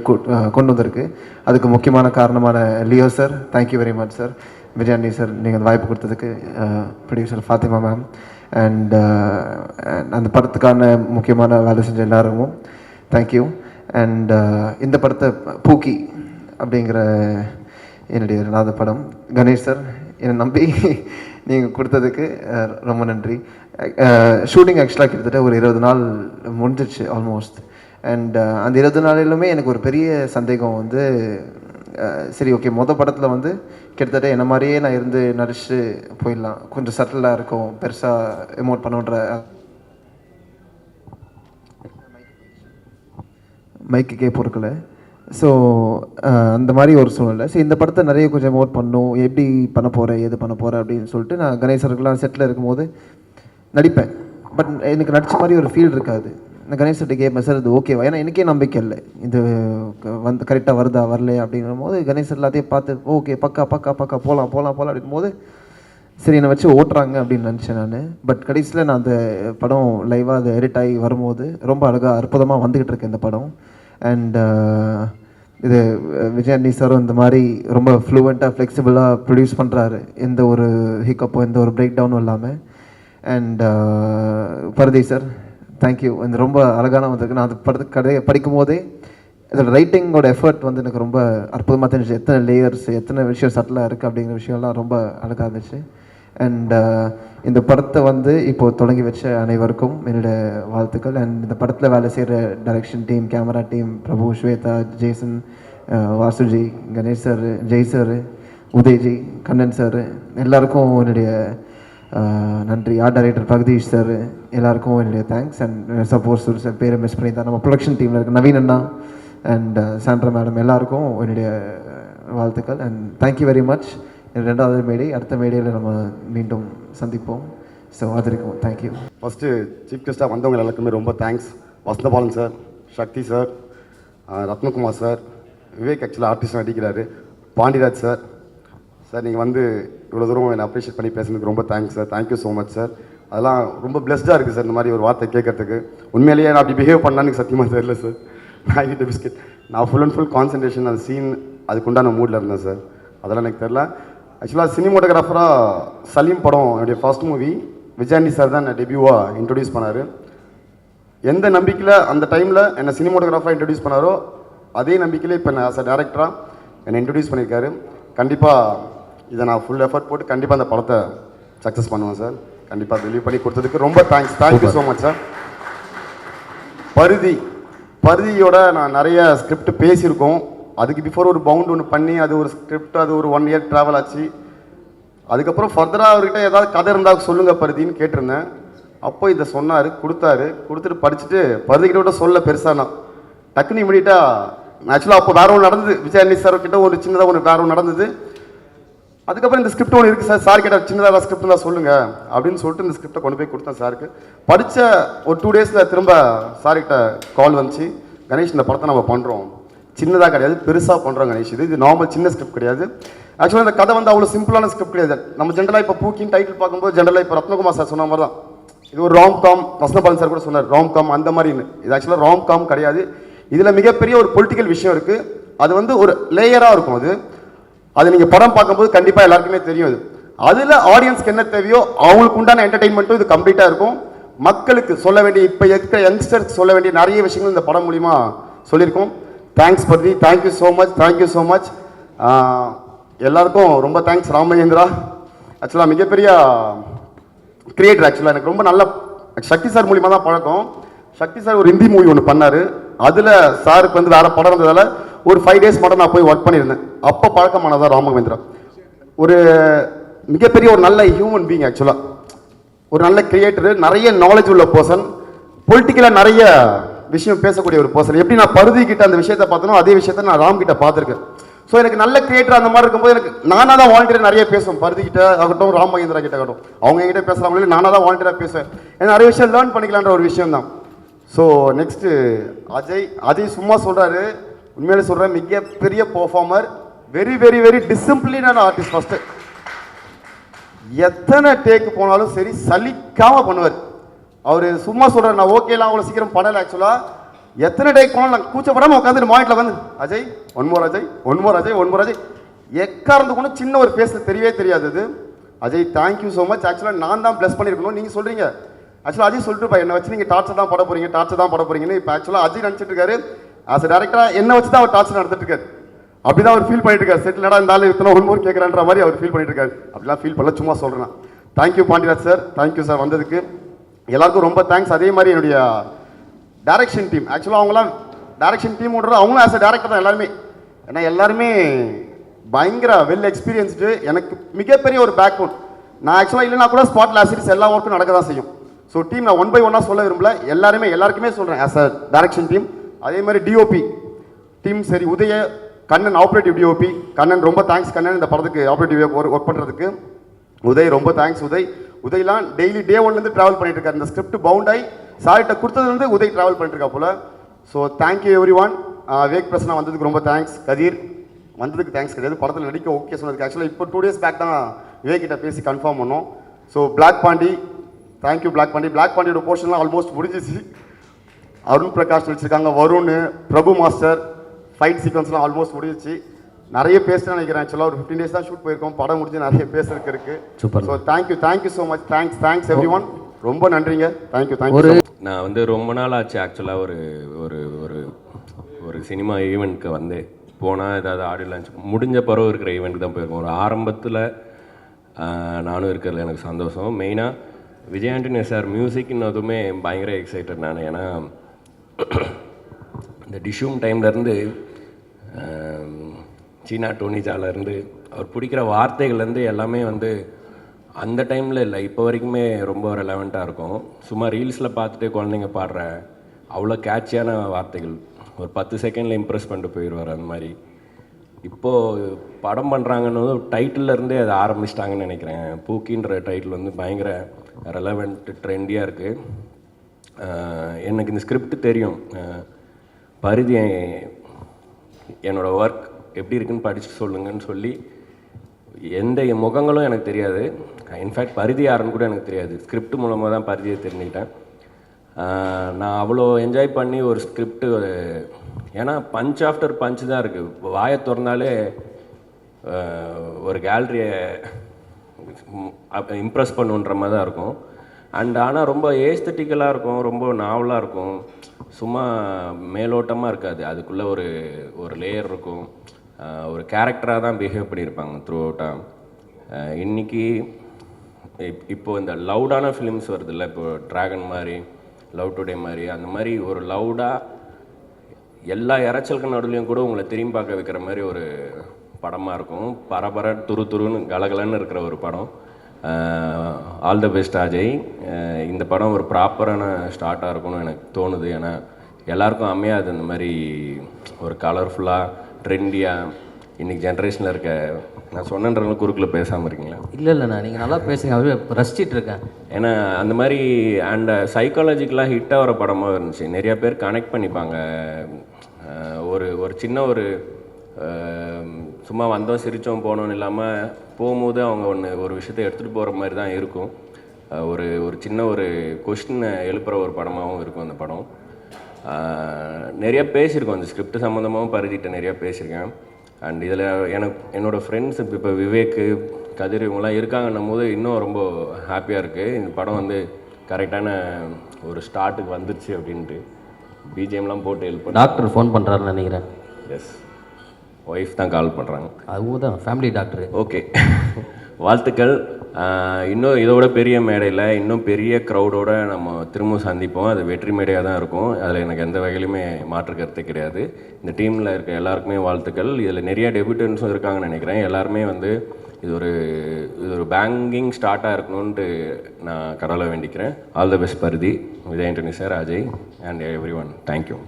கொண்டு வந்திருக்கு. அதுக்கு முக்கியமான காரணமான Leo sir, thank you very much sir. Vijayandi sir, நீங்கள் அந்த வாய்ப்பு கொடுத்ததுக்கு. ப்ரொடியூசர் ஃபாத்திமா மேம் அண்ட் அந்த படத்துக்கான முக்கியமான வேலை செஞ்ச எல்லாருக்கும் தேங்க்யூ. அண்ட் இந்த படத்தை பூக்கி அப்படிங்கிற என்னுடைய 2வது படம் கணேஷ் சார் என்னை நம்பி நீங்கள் கொடுத்ததுக்கு ரொம்ப நன்றி. ஷூட்டிங் ஆக்சுவலாக கிட்டத்தட்ட ஒரு 20 நாள் முடிஞ்சிச்சு ஆல்மோஸ்ட். அண்ட் அந்த 20 நாளிலுமே எனக்கு ஒரு பெரிய சந்தேகம் வந்து, சரி ஓகே படத்தில் வந்து கிட்டத்தட்ட என்ன மாதிரியே நான் இருந்து நடிச்சு போயிடலாம், கொஞ்சம் சட்டிலாக இருக்கும், பெருசாக எமோட் பண்ணுன்ற மைக்குக்கே பொறுக்கலை. ஸோ அந்த மாதிரி ஒரு சூழ்நிலை. ஸோ இந்த படத்தை நிறைய கொஞ்சம் எமோட் பண்ணும், எப்படி பண்ண போகிறேன், எது பண்ண போகிறேன் அப்படின்னு சொல்லிட்டு நான் கணேசருக்குலாம் செட்டில் இருக்கும்போது நடிப்பேன். பட் எனக்கு நடித்த மாதிரி ஒரு ஃபீல் இருக்காது. நான் கணேசர்கிட்ட கேட்பேன், சார் இது ஓகேவா, ஏன்னா எனக்கே நம்பிக்கை இல்லை இது வந்து கரெக்டாக வருதா வரலையா அப்படிங்கிற போது கணேசர் எல்லாத்தையும் பார்த்து ஓகே பக்கா பக்கா பக்கா போகலாம் அப்படின் போது சரி என்னை வச்சு ஓட்டுறாங்க அப்படின்னு நினச்சேன் நான். பட் கடைசியில் நான் அந்த படம் லைவாக அதை எடிட் ஆகி வரும்போது ரொம்ப அழகாக அற்புதமாக வந்துக்கிட்டு இருக்கேன் இந்த படம். அண்ட் இது விஜயாண்டி சாரும் இந்த மாதிரி ரொம்ப ஃப்ளூவெண்ட்டாக ஃப்ளெக்சிபிளாக ப்ரொடியூஸ் பண்ணுறாரு, எந்த ஒரு ஹிக்கப்போ எந்த ஒரு பிரேக் டவுனும் இல்லாமல். And Bharathi sir thank you. இந்த ரொம்ப அழகான வந்திருக்கு. நான் அந்த படத்துக்கு படிக்கும் போதே இதோட ரைட்டிங்கோட எஃபர்ட் வந்து எனக்கு ரொம்ப அற்புதமாக தெரிஞ்சிச்சு. எத்தனை லேயர்ஸ், எத்தனை விஷயம் சட்டிலாக இருக்குது அப்படிங்கிற விஷயம்லாம் ரொம்ப அழகாக இருந்துச்சு. அண்ட் இந்த படத்தை வந்து இப்போது தொடங்கி வச்ச அனைவருக்கும் என்னோட வாழ்த்துக்கள். அண்ட் இந்த படத்தில் வேலை செய்கிற direction team, camera team, Prabhu, Swetha, Jason, Vasuji, Ganesh sir, Jai sir, Udayji, Kannan sir, எல்லாருக்கும் என்னுடைய நன்றி. ஆர்ட் டைரக்டர் பிரகதீஷ் சார், எல்லாருக்கும் என்னுடைய தேங்க்ஸ். அண்ட் சப்போஸ் சார் பேரை மிஸ் பண்ணி தான் நம்ம ப்ரொடக்ஷன் டீமில் இருக்க நவீன் அண்ணா அண்ட் சாண்ட்ரா மேடம் எல்லாருக்கும் என்னுடைய வாழ்த்துக்கள். And thank you very much. 2வது மேடை, அடுத்த மேடையில் நம்ம மீண்டும் சந்திப்போம். ஸோ அதற்கும் தேங்க்யூ. ஃபஸ்ட்டு சீஃப் கெஸ்ட்டாக வந்தவங்க எல்லாருக்குமே ரொம்ப தேங்க்ஸ். வசந்தபாலன் சார், சக்தி சார், ரத்னகுமார் சார், விவேக் ஆக்சுவலாக ஆர்டிஸ்ட் நடிக்கிறாரு, பாண்டிராஜ் சார். சார் நீங்கள் வந்து இவ்வளோ தூரம் என்னை அப்ரிஷியேட் பண்ணி பேசுனதுக்கு ரொம்ப thanks sir. Thank you so much sir. அதெல்லாம் ரொம்ப பிளஸ்டாக இருக்குது சார் இந்த மாதிரி ஒரு வார்த்தை கேட்கறதுக்கு. உண்மையிலேயே நான் அப்படி பிஹேவ் பண்ணான்னு சத்தியமாக தெரியல சார். நான் கிட்ட பிஸ்கெட் நான் ஃபுல் அண்ட் ஃபுல் கான்சன்ட்ரேஷன் அந்த சீன் அதுக்குண்டான மூடில் இருந்தேன் சார். அதெல்லாம் எனக்கு தெரில. ஆக்சுவலாக சினிமோட்டோகிராஃபராக சலீம் படம் என்னுடைய ஃபர்ஸ்ட் மூவி விஜயாண்டி சார் தான் என்னை டெபியூவாக இன்ட்ரடியூஸ் பண்ணார். எந்த நம்பிக்கையில் அந்த டைமில் என்னை சினிமோட்டோகிராஃபராக இன்ட்ரடியூஸ் பண்ணாரோ அதே நம்பிக்கையில் இப்போ என்னை ஆஸ் அ டேரக்டராக என்னை இன்ட்ரடியூஸ் பண்ணியிருக்காரு. கண்டிப்பாக இதை நான் ஃபுல் எஃபர்ட் போட்டு கண்டிப்பாக அந்த படத்தை சக்ஸஸ் பண்ணுவேன் சார். கண்டிப்பாக ரிலீவ் பண்ணி கொடுத்ததுக்கு ரொம்ப தேங்க்யூ ஸோ மச் சார். பருதியோட நான் நிறைய ஸ்கிரிப்ட் பேசியிருக்கோம். அதுக்கு பிஃபோர் ஒரு பவுண்ட் ஒன்று பண்ணி அது ஒரு ஸ்கிரிப்ட் அது ஒரு 1 இயர் ட்ராவல் ஆச்சு. அதுக்கப்புறம் ஃபர்தராக அவர்கிட்ட ஏதாவது கதை இருந்தால் சொல்லுங்கள் பருதின்னு கேட்டிருந்தேன். அப்போ இதை சொன்னார், கொடுத்துட்டு படிச்சுட்டு பருதிக்கிட்ட விட சொல்ல பெருசாக நான் டக்குன்னு இமீடியட்டாக ஆக்சுவலாக அப்போ வேற ஒன்று நடந்தது. விஜயாண்டி சார் கிட்ட ஒரு சின்னதாக ஒன்று வேற ஒன்று நடந்தது. அதுக்கப்புறம் இந்த ஸ்கிரிப்ட் ஒன்று இருக்குது சார் கிட்ட சின்னதாக ஸ்கிரிப்ட் தான் சொல்லுங்கள் அப்படின்னு சொல்லிட்டு இந்த ஸ்கிரிப்டை கொண்டு போய் கொடுத்தேன் சாருக்கு. படித்த ஒரு 2 டேஸில் திரும்ப சார்கிட்ட கால் வந்துச்சு, கணேஷ் இந்த படத்தை நம்ம பண்ணுறோம், சின்னதாக கிடையாது பெருசாக பண்ணுறோம் கணேஷ், இது நார்மல் சின்ன ஸ்கிரிப்ட் கிடையாது. ஆக்சுவலாக இந்த கதை வந்து அவ்வளோ சிம்பிளான ஸ்கிரிப்ட் கிடையாது. நம்ம ஜென்ரலாக இப்போ பூக்கின் டைட்டில் பார்க்கும்போது ஜென்ரலாக இப்போ ரத்னகுமார் சார் சொன்ன மாதிரி தான் இது ஒரு ராம்காம். வசந்தபாலன் சார் கூட சொன்னார் ராம்காம் அந்த மாதிரின்னு. இது ஆக்சுவலாக ராம்காம் கிடையாது. இதில் மிகப்பெரிய ஒரு பொலிட்டிக்கல் விஷயம் இருக்குது. அது வந்து ஒரு லேயராக இருக்கும். அது நீங்கள் படம் பார்க்கும்போது கண்டிப்பாக எல்லாருக்குமே தெரியும். அதில் ஆடியன்ஸ்க்கு என்ன தேவையோ அவங்களுக்கு உண்டான என்டர்டெயின்மெண்ட்டும் இது கம்ப்ளீட்டாக இருக்கும். மக்களுக்கு சொல்ல வேண்டிய இப்போ இருக்கிற யங்ஸ்டர்ஸ் சொல்ல வேண்டிய நிறைய விஷயங்கள் இந்த படம் மூலிமா சொல்லியிருக்கோம். Thanks Parthi, thank you so much. எல்லாருக்கும் ரொம்ப தேங்க்ஸ். ராமச்சந்திரா ஆக்சுவலாக மிகப்பெரிய கிரியேட்டர். ஆக்சுவலாக எனக்கு ரொம்ப நல்ல சக்தி சார் மூலிமா தான் பழக்கம். சக்தி சார் ஒரு ஹிந்தி மூவி ஒன்று பண்ணார். அதில் சாருக்கு வந்து வேறு படம் இருந்ததால் ஒரு 5 டேஸ் மட்டும் நான் போய் ஒர்க் பண்ணியிருந்தேன். அப்போ பழக்கமானதான் ராமவேந்திரா. ஒரு மிகப்பெரிய ஒரு நல்ல ஹியூமன் பீயிங். ஆக்சுவலாக ஒரு நல்ல கிரியேட்டரு, நிறைய நாலேஜ் உள்ள பர்சன், பொலிட்டிக்கலாக நிறைய விஷயம் பேசக்கூடிய ஒரு பர்சன். எப்படி நான் பருதி கிட்ட அந்த விஷயத்தை பார்த்தனோ அதே விஷயத்த நான் ராம் கிட்ட பார்த்துருக்கேன். ஸோ எனக்கு நல்ல கிரியேட்டர் அந்த மாதிரி இருக்கும்போது எனக்கு நானாக தான் வாலண்டியர் நிறைய பேசுவேன். பருதி கிட்ட ஆகட்டும், ராம் மகேந்திரா கிட்ட ஆகட்டும், அவங்க என்கிட்ட பேசுகிறாங்களே நானாக தான் வாலண்டியராக பேசுவேன். ஏன்னா நிறைய விஷயம் லேர்ன் பண்ணிக்கலான்ற ஒரு விஷயம் தான். ஸோ நெக்ஸ்ட்டு அஜய் சும்மா சொல்கிறாரு, உண்மையிலே சொல்கிறேன், மிகப்பெரிய பெர்ஃபார்மர், வெரி வெரி வெரி டிசிப்ளினான ஆர்டிஸ்ட். ஃபஸ்ட்டு எத்தனை டேக்கு போனாலும் சரி சலிக்காமல் பண்ணுவார். அவர் சும்மா சொல்கிறார், நான் ஓகேலாம் அவ்வளோ சீக்கிரம் பண்ணலை. ஆக்சுவலாக எத்தனை டேக் போனாலும் நான் கூச்சப்படாமல் உட்காந்துட்டு மானிட்டில் வந்து அஜய் ஒன் மோர் அஜய் எக்காரந்து கூட சின்ன ஒரு பேச தெரியவே தெரியாது. அது அஜய் தேங்க்யூ ஸோ மச். ஆக்சுவலாக நான் தான் ப்ளஸ் பண்ணியிருக்கணும். நீங்கள் சொல்கிறீங்க ஆக்சுவலாக அஜய் சொல்லிட்டு என்னை வச்சு நீங்கள் டார்ச்சர் தான் பட போகிறீங்கன்னு இப்போ ஆக்சுவலாக அஜய் நினச்சிட்டு இருக்காரு. ஆஸ் அ டேரக்டராக என்ன வச்சு தான் அவர் டார்ச்சர் நடத்திட்டு இருக்காரு. அப்படிதான் அவர் ஃபீல் பண்ணிட்டு இருக்காரு. செட்டில் இந்த ஆள் இத்தனை ஒன் மோர் கேட்குறான்ற மாதிரி அவர் ஃபீல் பண்ணிட்டு இருக்காரு. அப்படிலாம் ஃபீல் பண்ணல, சும்மா சொல்கிறேன். Thank you Pandiraj sir, thank you sir வந்ததுக்கு. எல்லாருக்கும் ரொம்ப தேங்க்ஸ். அதே மாதிரி என்னுடைய டைரக்ஷன் டீம், ஆக்சுவலாக அவங்களாம் டைரக்ஷன் டீம் ஓடுறது அவங்களும் ஆஸ் அ டேரக்டர் தான் எல்லாருமே. ஏன்னா எல்லாருமே பயங்கர வெல் எக்ஸ்பீரியன்ஸ்டு. எனக்கு மிகப்பெரிய ஒரு பேக் போன். நான் ஆக்சுவலாக இல்லைனா கூட ஸ்பாட்டில் ஆசிரியர்ஸ் எல்லா ஒர்க்கும் நடக்க தான் செய்யும். ஸோ டீம் நான் 1 by 1 சொல்ல விரும்பல, எல்லாருக்குமே சொல்கிறேன் ஆஸ் அ டைரக்ஷன் டீம். அதே மாதிரி டிஓபி டீம் சரி, உதய கண்ணன் ஆப்ரேட்டிவ் டிஓபி கண்ணன், ரொம்ப தேங்க்ஸ் கண்ணன் இந்த படத்துக்கு ஆப்ரேட்டிவ் ஒர்க் பண்ணுறதுக்கு. உதய் ரொம்ப தேங்க்ஸ். உதய்லாம் டெய்லி டே 1லேருந்து ட்ராவல் பண்ணிட்டு இருக்காரு. இந்த ஸ்கிரிப்ட் பவுண்ட் ஆகி சார்கிட்ட கொடுத்ததுலேருந்து உதய் ட்ராவல் பண்ணிட்டு இருக்கா போல. So thank you every one. Vivek Prasanna வந்ததுக்கு ரொம்ப தேங்க்ஸ். கதிர் வந்ததுக்கு தேங்க்ஸ் கிடையாது, படத்தில் நடிக்க ஓகே சொன்னதுக்கு. ஆக்சுவலாக இப்போ 2 days பேக் தான் விவேக் கிட்ட பேசி கன்ஃபார்ம் பண்ணோம். So black Pandi, thank you black பாண்டியோட போர்ஷன்லாம் ஆல்மோஸ்ட் முடிஞ்சிச்சு. அருண் பிரகாஷ் வச்சுருக்காங்க, வருண், பிரபு மாஸ்டர், ஃபைட் சீக்வன்ஸ்லாம் ஆல்மோஸ்ட் முடிஞ்சிச்சு. நிறைய பேசுகிறேன் நினைக்கிறேன். ஆக்சுவலாக ஒரு 15 days தான் ஷூட் போயிருக்கோம். படம் முடிஞ்சு நிறைய பேசுறதுக்கு இருக்குது. Super. So thank you so much. Thanks every one. ரொம்ப நன்றிங்க. தேங்க்யூ. நான் வந்து ரொம்ப நாள் ஆச்சு ஆக்சுவலாக ஒரு ஒரு ஒரு ஒரு சினிமா ஈவெண்ட்க்கு வந்து போனால் ஏதாவது ஆடியோ லான்ச் முடிஞ்ச பிறகு இருக்கிற ஈவெண்ட்டுக்கு தான் போயிருக்கோம். ஒரு ஆரம்பத்தில் நானும் இருக்கிறதுல எனக்கு சந்தோஷம். மெயினாக விஜய் ஆண்டனி சார் மியூசிக்னதுமே பயங்கர எக்ஸைட்டட் நான். ஏன்னா இந்த டிஷ்யூம் டைம்லேருந்து சீனா டோனிஜாலேருந்து அவர் பிடிக்கிற வார்த்தைகள்லேருந்து எல்லாமே வந்து அந்த டைமில் இல்லை இப்போ வரைக்குமே ரொம்ப ரெலவெண்ட்டாக இருக்கும். சும்மா ரீல்ஸில் பார்த்துட்டு குழந்தைங்க பாடுற அவ்வளோ கேட்சியான வார்த்தைகள், ஒரு 10 செகண்டில் இம்ப்ரெஸ் பண்ணிட்டு போயிடுவார். அந்த மாதிரி இப்போது படம் பண்ணுறாங்கன்னு டைட்டில்லேருந்தே அதை ஆரம்பிச்சிட்டாங்கன்னு நினைக்கிறேன். பூக்கின்ற டைட்டில் வந்து பயங்கர ரெலவெண்ட் ட்ரெண்டியாக இருக்குது. எனக்கு இந்த ஸ்கிரிப்ட் தெரியும். பருதி என்னோடய ஒர்க் எப்படி இருக்குன்னு படித்து சொல்லுங்கன்னு சொல்லி எந்த முகங்களும் எனக்கு தெரியாது. இன்ஃபேக்ட் பருதி யாருன்னு கூட எனக்கு தெரியாது. ஸ்கிரிப்ட் மூலமாக தான் பருதியை தெரிஞ்சுக்கிட்டேன். நான் அவ்வளோ என்ஜாய் பண்ணி ஒரு ஸ்கிரிப்டு, ஏன்னா பஞ்ச் ஆஃப்டர் பஞ்ச் தான் இருக்குது. வாயை திறந்தாலே ஒரு கேலரியை இம்ப்ரெஸ் பண்ணுன்ற மாதிரி தான் இருக்கும். அண்ட் ஆனால் ரொம்ப ஏஸ்தட்டிக்கலாக இருக்கும், ரொம்ப நாவலாக இருக்கும், சும்மா மேலோட்டமாக இருக்காது. அதுக்குள்ளே ஒரு லேயர் இருக்கும், ஒரு கேரக்டராக தான் பிஹேவ் பண்ணியிருப்பாங்க த்ரூ அவுட்டாக. இன்றைக்கி இப்போது இந்த லவுடான ஃபிலிம்ஸ் வருதுல்ல, இப்போ ட்ராகன் மாதிரி, லவ் டுடே மாதிரி, அந்த மாதிரி ஒரு லவுடாக எல்லா இறைச்சலுக்கு நடுவுலையும் கூட உங்களை திரும்பி பார்க்க வைக்கிற மாதிரி ஒரு படமாக இருக்கும். பரபர துருன்னு கலகலன்னு இருக்கிற ஒரு படம். All the best Ajay. இந்த படம் ஒரு ப்ராப்பரான ஸ்டார்ட்டாக இருக்கும்னு எனக்கு தோணுது. ஏன்னா எல்லாருக்கும் அமையாது இந்த மாதிரி ஒரு கலர்ஃபுல்லாக ட்ரெண்டியாக இன்றைக்கி ஜென்ரேஷனில் இருக்க. நான் சொன்னன்றவங்க குறுக்கில் பேசாமல் இருக்கீங்களா? இல்லைண்ணா, நீங்கள் நல்லா பேசுங்க, அவரே ரசிச்சிட்டு இருக்கேன். ஏன்னா அந்த மாதிரி அண்ட் சைக்காலஜிக்கலாக ஹிட்டாக வர படமாக இருந்துச்சு. நிறையா பேர் கனெக்ட் பண்ணிப்பாங்க. ஒரு சின்ன சும்மா வந்தோம் சிரித்தோம் போனோன்னு இல்லாமல் போகும்போது அவங்க ஒரு விஷயத்தை எடுத்துகிட்டு போகிற மாதிரி தான் இருக்கும். ஒரு சின்ன கொஸ்டினை எழுப்புகிற ஒரு படமாகவும் இருக்கும் அந்த படம். நிறையா பேசியிருக்கோம், அந்த ஸ்கிரிப்ட் சம்மந்தமாகவும் பரிதிட்ட நிறையா பேசியிருக்கேன். அண்ட் இதில் என்னோடய ஃப்ரெண்ட்ஸ் இப்போ விவேக், கதிர் இவங்களாம் இருக்காங்கன்னும் போது இன்னும் ரொம்ப ஹாப்பியாக இருக்குது. இந்த படம் கரெக்டான ஒரு ஸ்டார்ட்டுக்கு வந்துருச்சு அப்படின்ட்டு பிஜிஎம்லாம் போட்டு ஹெல்ப் பண்ணி. டாக்டர் ஃபோன் பண்ணுறாருன்னு நினைக்கிறேன். எஸ், ஒய்ஃப் தான் கால் பண்ணுறாங்க. அவங்க தான் ஃபேமிலி டாக்டரு. ஓகே, வாழ்த்துக்கள். இன்னும் இதோட பெரிய மேடையில் இன்னும் பெரிய க்ரௌடோடு நம்ம திரும்ப சந்திப்போம். அது வெற்றி மேடையாக தான் இருக்கும். அதில் எனக்கு எந்த வகையிலுமே மாற்று கருத்து கிடையாது. இந்த டீமில் இருக்க எல்லாருக்குமே வாழ்த்துக்கள். இதில் நிறைய டெபியூட்டன்ஸும் இருக்காங்கன்னு நினைக்கிறேன். எல்லாருமே இது ஒரு பேங்கிங் ஸ்டார்ட்டாக இருக்கணும்ன்ட்டு நான் கடவுளை வேண்டிக்கிறேன். All the best Parithi, Vijay Antony sir, Ajay and every one. Thank you.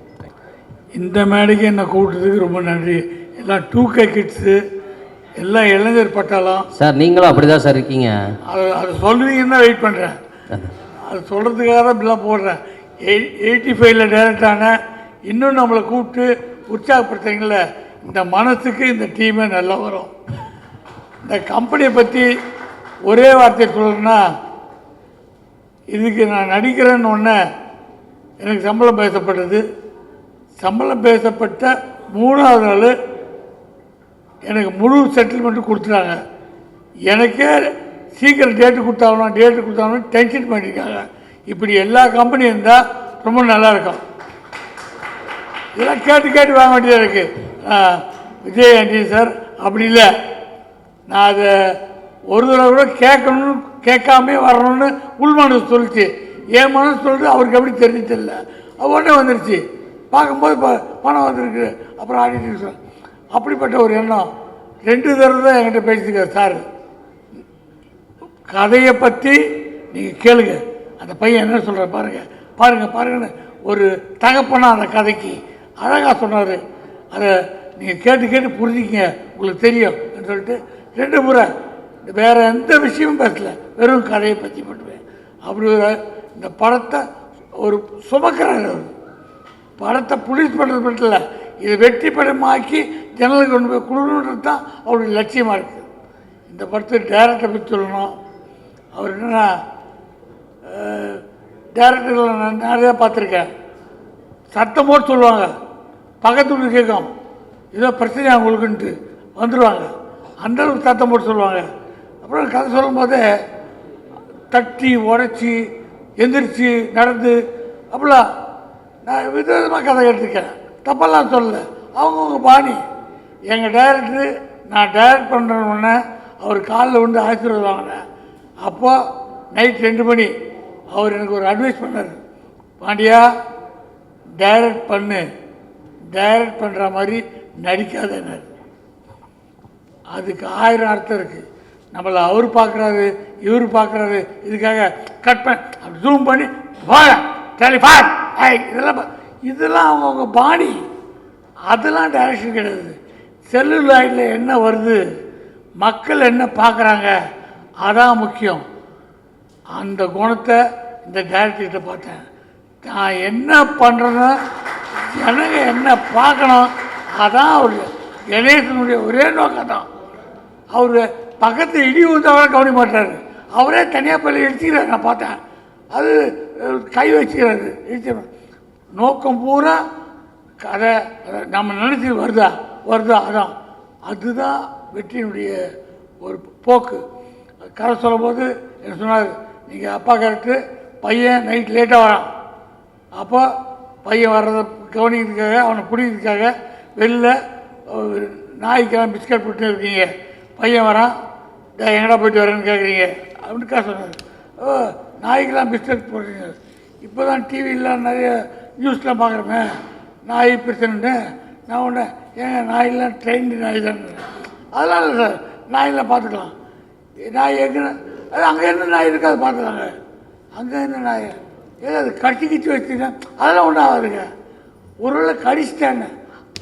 இந்த மேடைக்கு என்னை கூப்பிட்டதுக்கு ரொம்ப நன்றி. எல்லாம் 2K கிட்ஸு, எல்லாம் இளைஞர் பட்டாளம் சார். நீங்களும் அப்படி தான் சார் இருக்கீங்க. அது சொல்லுவீங்கன்னு தான் வெயிட் பண்ணுறேன். அது சொல்கிறதுக்காக தான் இப்படிலாம் போடுறேன். 85ல் டைரக்ட் ஆனேன். இன்னும் நம்மளை கூப்பிட்டு உற்சாகப்படுத்துறீங்கள, இந்த மனசுக்கு இந்த டீமே நல்லா வரும். இந்த கம்பெனியை பற்றி ஒரே வார்த்தையை சொல்லணும்னா, இதுக்கு நான் நடிக்கிறேன்னு ஒன்று எனக்கு சம்பளம் பேசப்பட்டது. சம்பளம் பேசப்பட்ட 3வது நாள் எனக்கு முழு செட்டில்மெண்ட்டு கொடுத்துட்டாங்க. எனக்கே சீக்கிரம் டேட்டு கொடுத்தாலும் டென்ஷன் பண்ணியிருக்காங்க. இப்படி எல்லா கம்பெனியும் இருந்தால் ரொம்ப நல்லா இருக்கும். இதெல்லாம் கேட்டு வாங்க வேண்டியதாக இருக்குது. விஜய் ஆண்டனி சார் அப்படி இல்லை, நான் அதை ஒரு தடவை கூட கேட்காமே வரணும்னு உள் மனசு சொல்லிச்சு. என் மனசு சொல்லிட்டு அவருக்கு எப்படி தெரிஞ்சிட்டில்ல, அது உடனே வந்துருச்சு. பார்க்கும்போது பணம் வந்திருக்கு, அப்புறம் ஆடிட்டு சார். அப்படிப்பட்ட ஒரு எண்ணம் 2 தடவை தான் என்கிட்ட பேசியிருக்காரு சார். கதையை பற்றி நீங்கள் கேளுங்க, அந்த பையன் என்ன சொல்கிற பாருங்கன்னு ஒரு தகப்பனா அந்த கதைக்கு அழகாக சொன்னார். அதை நீங்கள் கேட்டு புரிஞ்சிக்கிங்க, உங்களுக்கு தெரியும் சொல்லிட்டு 2 முறை வேறு எந்த விஷயமும் பேசலை, வெறும் கதையை பற்றி பண்ணுவேன். அப்படி இந்த படத்தை ஒரு சுமக்கிறார். படத்தை புலிஸ் பண்ணுறது மட்டும் இல்லை, இதை வெற்றி படமாக்கி ஜனங்களுக்கு கொண்டு போய் கொடுக்கணுன்றது தான் அவருடைய லட்சியமாக இருக்குது. இந்த படத்தை டைரக்டரை பற்றி சொல்லணும். அவர் என்னென்னா, டைரக்டர்களை நான் நிறையா பார்த்துருக்கேன். சத்தம் போட்டு சொல்லுவாங்க, பக்கத்து வீடு கேட்கும், ஏதோ பிரச்சனை அவங்களுக்குன்ட்டு வந்துடுவாங்க. அந்தளவுக்கு சத்தம் போட்டு சொல்லுவாங்க. அப்புறம் கதை சொல்லும் போதே தட்டி உடச்சி எந்திரிச்சு நடந்து அப்படிலாம் நான் விதவிதமாக கதை கேட்டிருக்கேன். தப்பெல்லாம் சொல்லலை, அவங்கவுங்க பாணி. எங்கள் டைரக்டரு நான் டைரக்ட் பண்ணுறோன்னே அவர் காலில் வந்து ஆசீர்வாதம் வாங்கினேன். அப்போ நைட் 2 மணி அவர் எனக்கு ஒரு அட்வைஸ் பண்ணார், பாண்டியா டைரக்ட் பண்ணுற மாதிரி நடிக்காதேன்னார். அதுக்கு 1000 அர்த்தம் இருக்குது. நம்மளை அவர் பார்க்குறாரு, இவர் பார்க்குறாரு, இதுக்காக கட் பண்ணி அப்படி ஜூம் பண்ணி டெலிஃபான் இதெல்லாம் அவங்க பாணி. அதெல்லாம் டைரக்ஷன் கிடையாது. செல்லுலாய்டில் என்ன வருது, மக்கள் என்ன பார்க்குறாங்க, அதான் முக்கியம். அந்த குணத்தை இந்த டைரக்டர்கிட்ட பார்த்தேன். நான் என்ன பண்ணுறேன்னா ஜனங்க என்ன பார்க்கணும், அதான் அவர் கணேசனுடைய ஒரே நோக்கம் தான். அவர் பக்கத்து இடி வந்தவரை கவனிக்க மாட்டார், அவரே தனியாக பள்ளி இடிச்சுக்கிறார். நான் பார்த்தேன், அது கை வச்சுக்கிறாரு இடிச்சு. நோக்கம் பூரா கதை நம்ம நினச்சி வருதா அதுதான் வெற்றியினுடைய ஒரு போக்கு. கதை சொல்லும்போது என்ன சொன்னார், நீங்கள் அப்பா கரெக்டு, பையன் நைட் லேட்டாக வரான், அப்போ பையன் வர்றதை கவனிக்கிறதுக்காக அவனை பிடிக்கிறதுக்காக வெளில நாய்க்கெல்லாம் பிஸ்கட் போட்டு இருக்கீங்க, பையன் வரான், எங்கடா போயிட்டு வரேன்னு கேட்குறீங்க அப்படின்னுக்கா சொன்னார். ஓ, நாய்க்கெல்லாம் பிஸ்கட் போடுறீங்க. இப்போ தான் டிவிலாம் நிறைய நியூஸ்லாம் பார்க்குறோமே நாய் பிரச்சனைன்னு. நான் ஒன்று ஏங்க நாயெல்லாம் ட்ரெயின்டு நாய் தான். அதெல்லாம் இல்லை சார், நாயெல்லாம் பார்த்துக்கலாம். நாய் எங்கே அது அங்கே என்ன நாய் இருக்குது அது பார்த்துக்கலாங்க. அங்கே என்ன நாய் ஏதோ அது கடிச்சு வச்சுட்டேன் அதெல்லாம் ஒன்றும் ஆகாதுங்க. ஒருவேளை கடிச்சிட்டேன்னு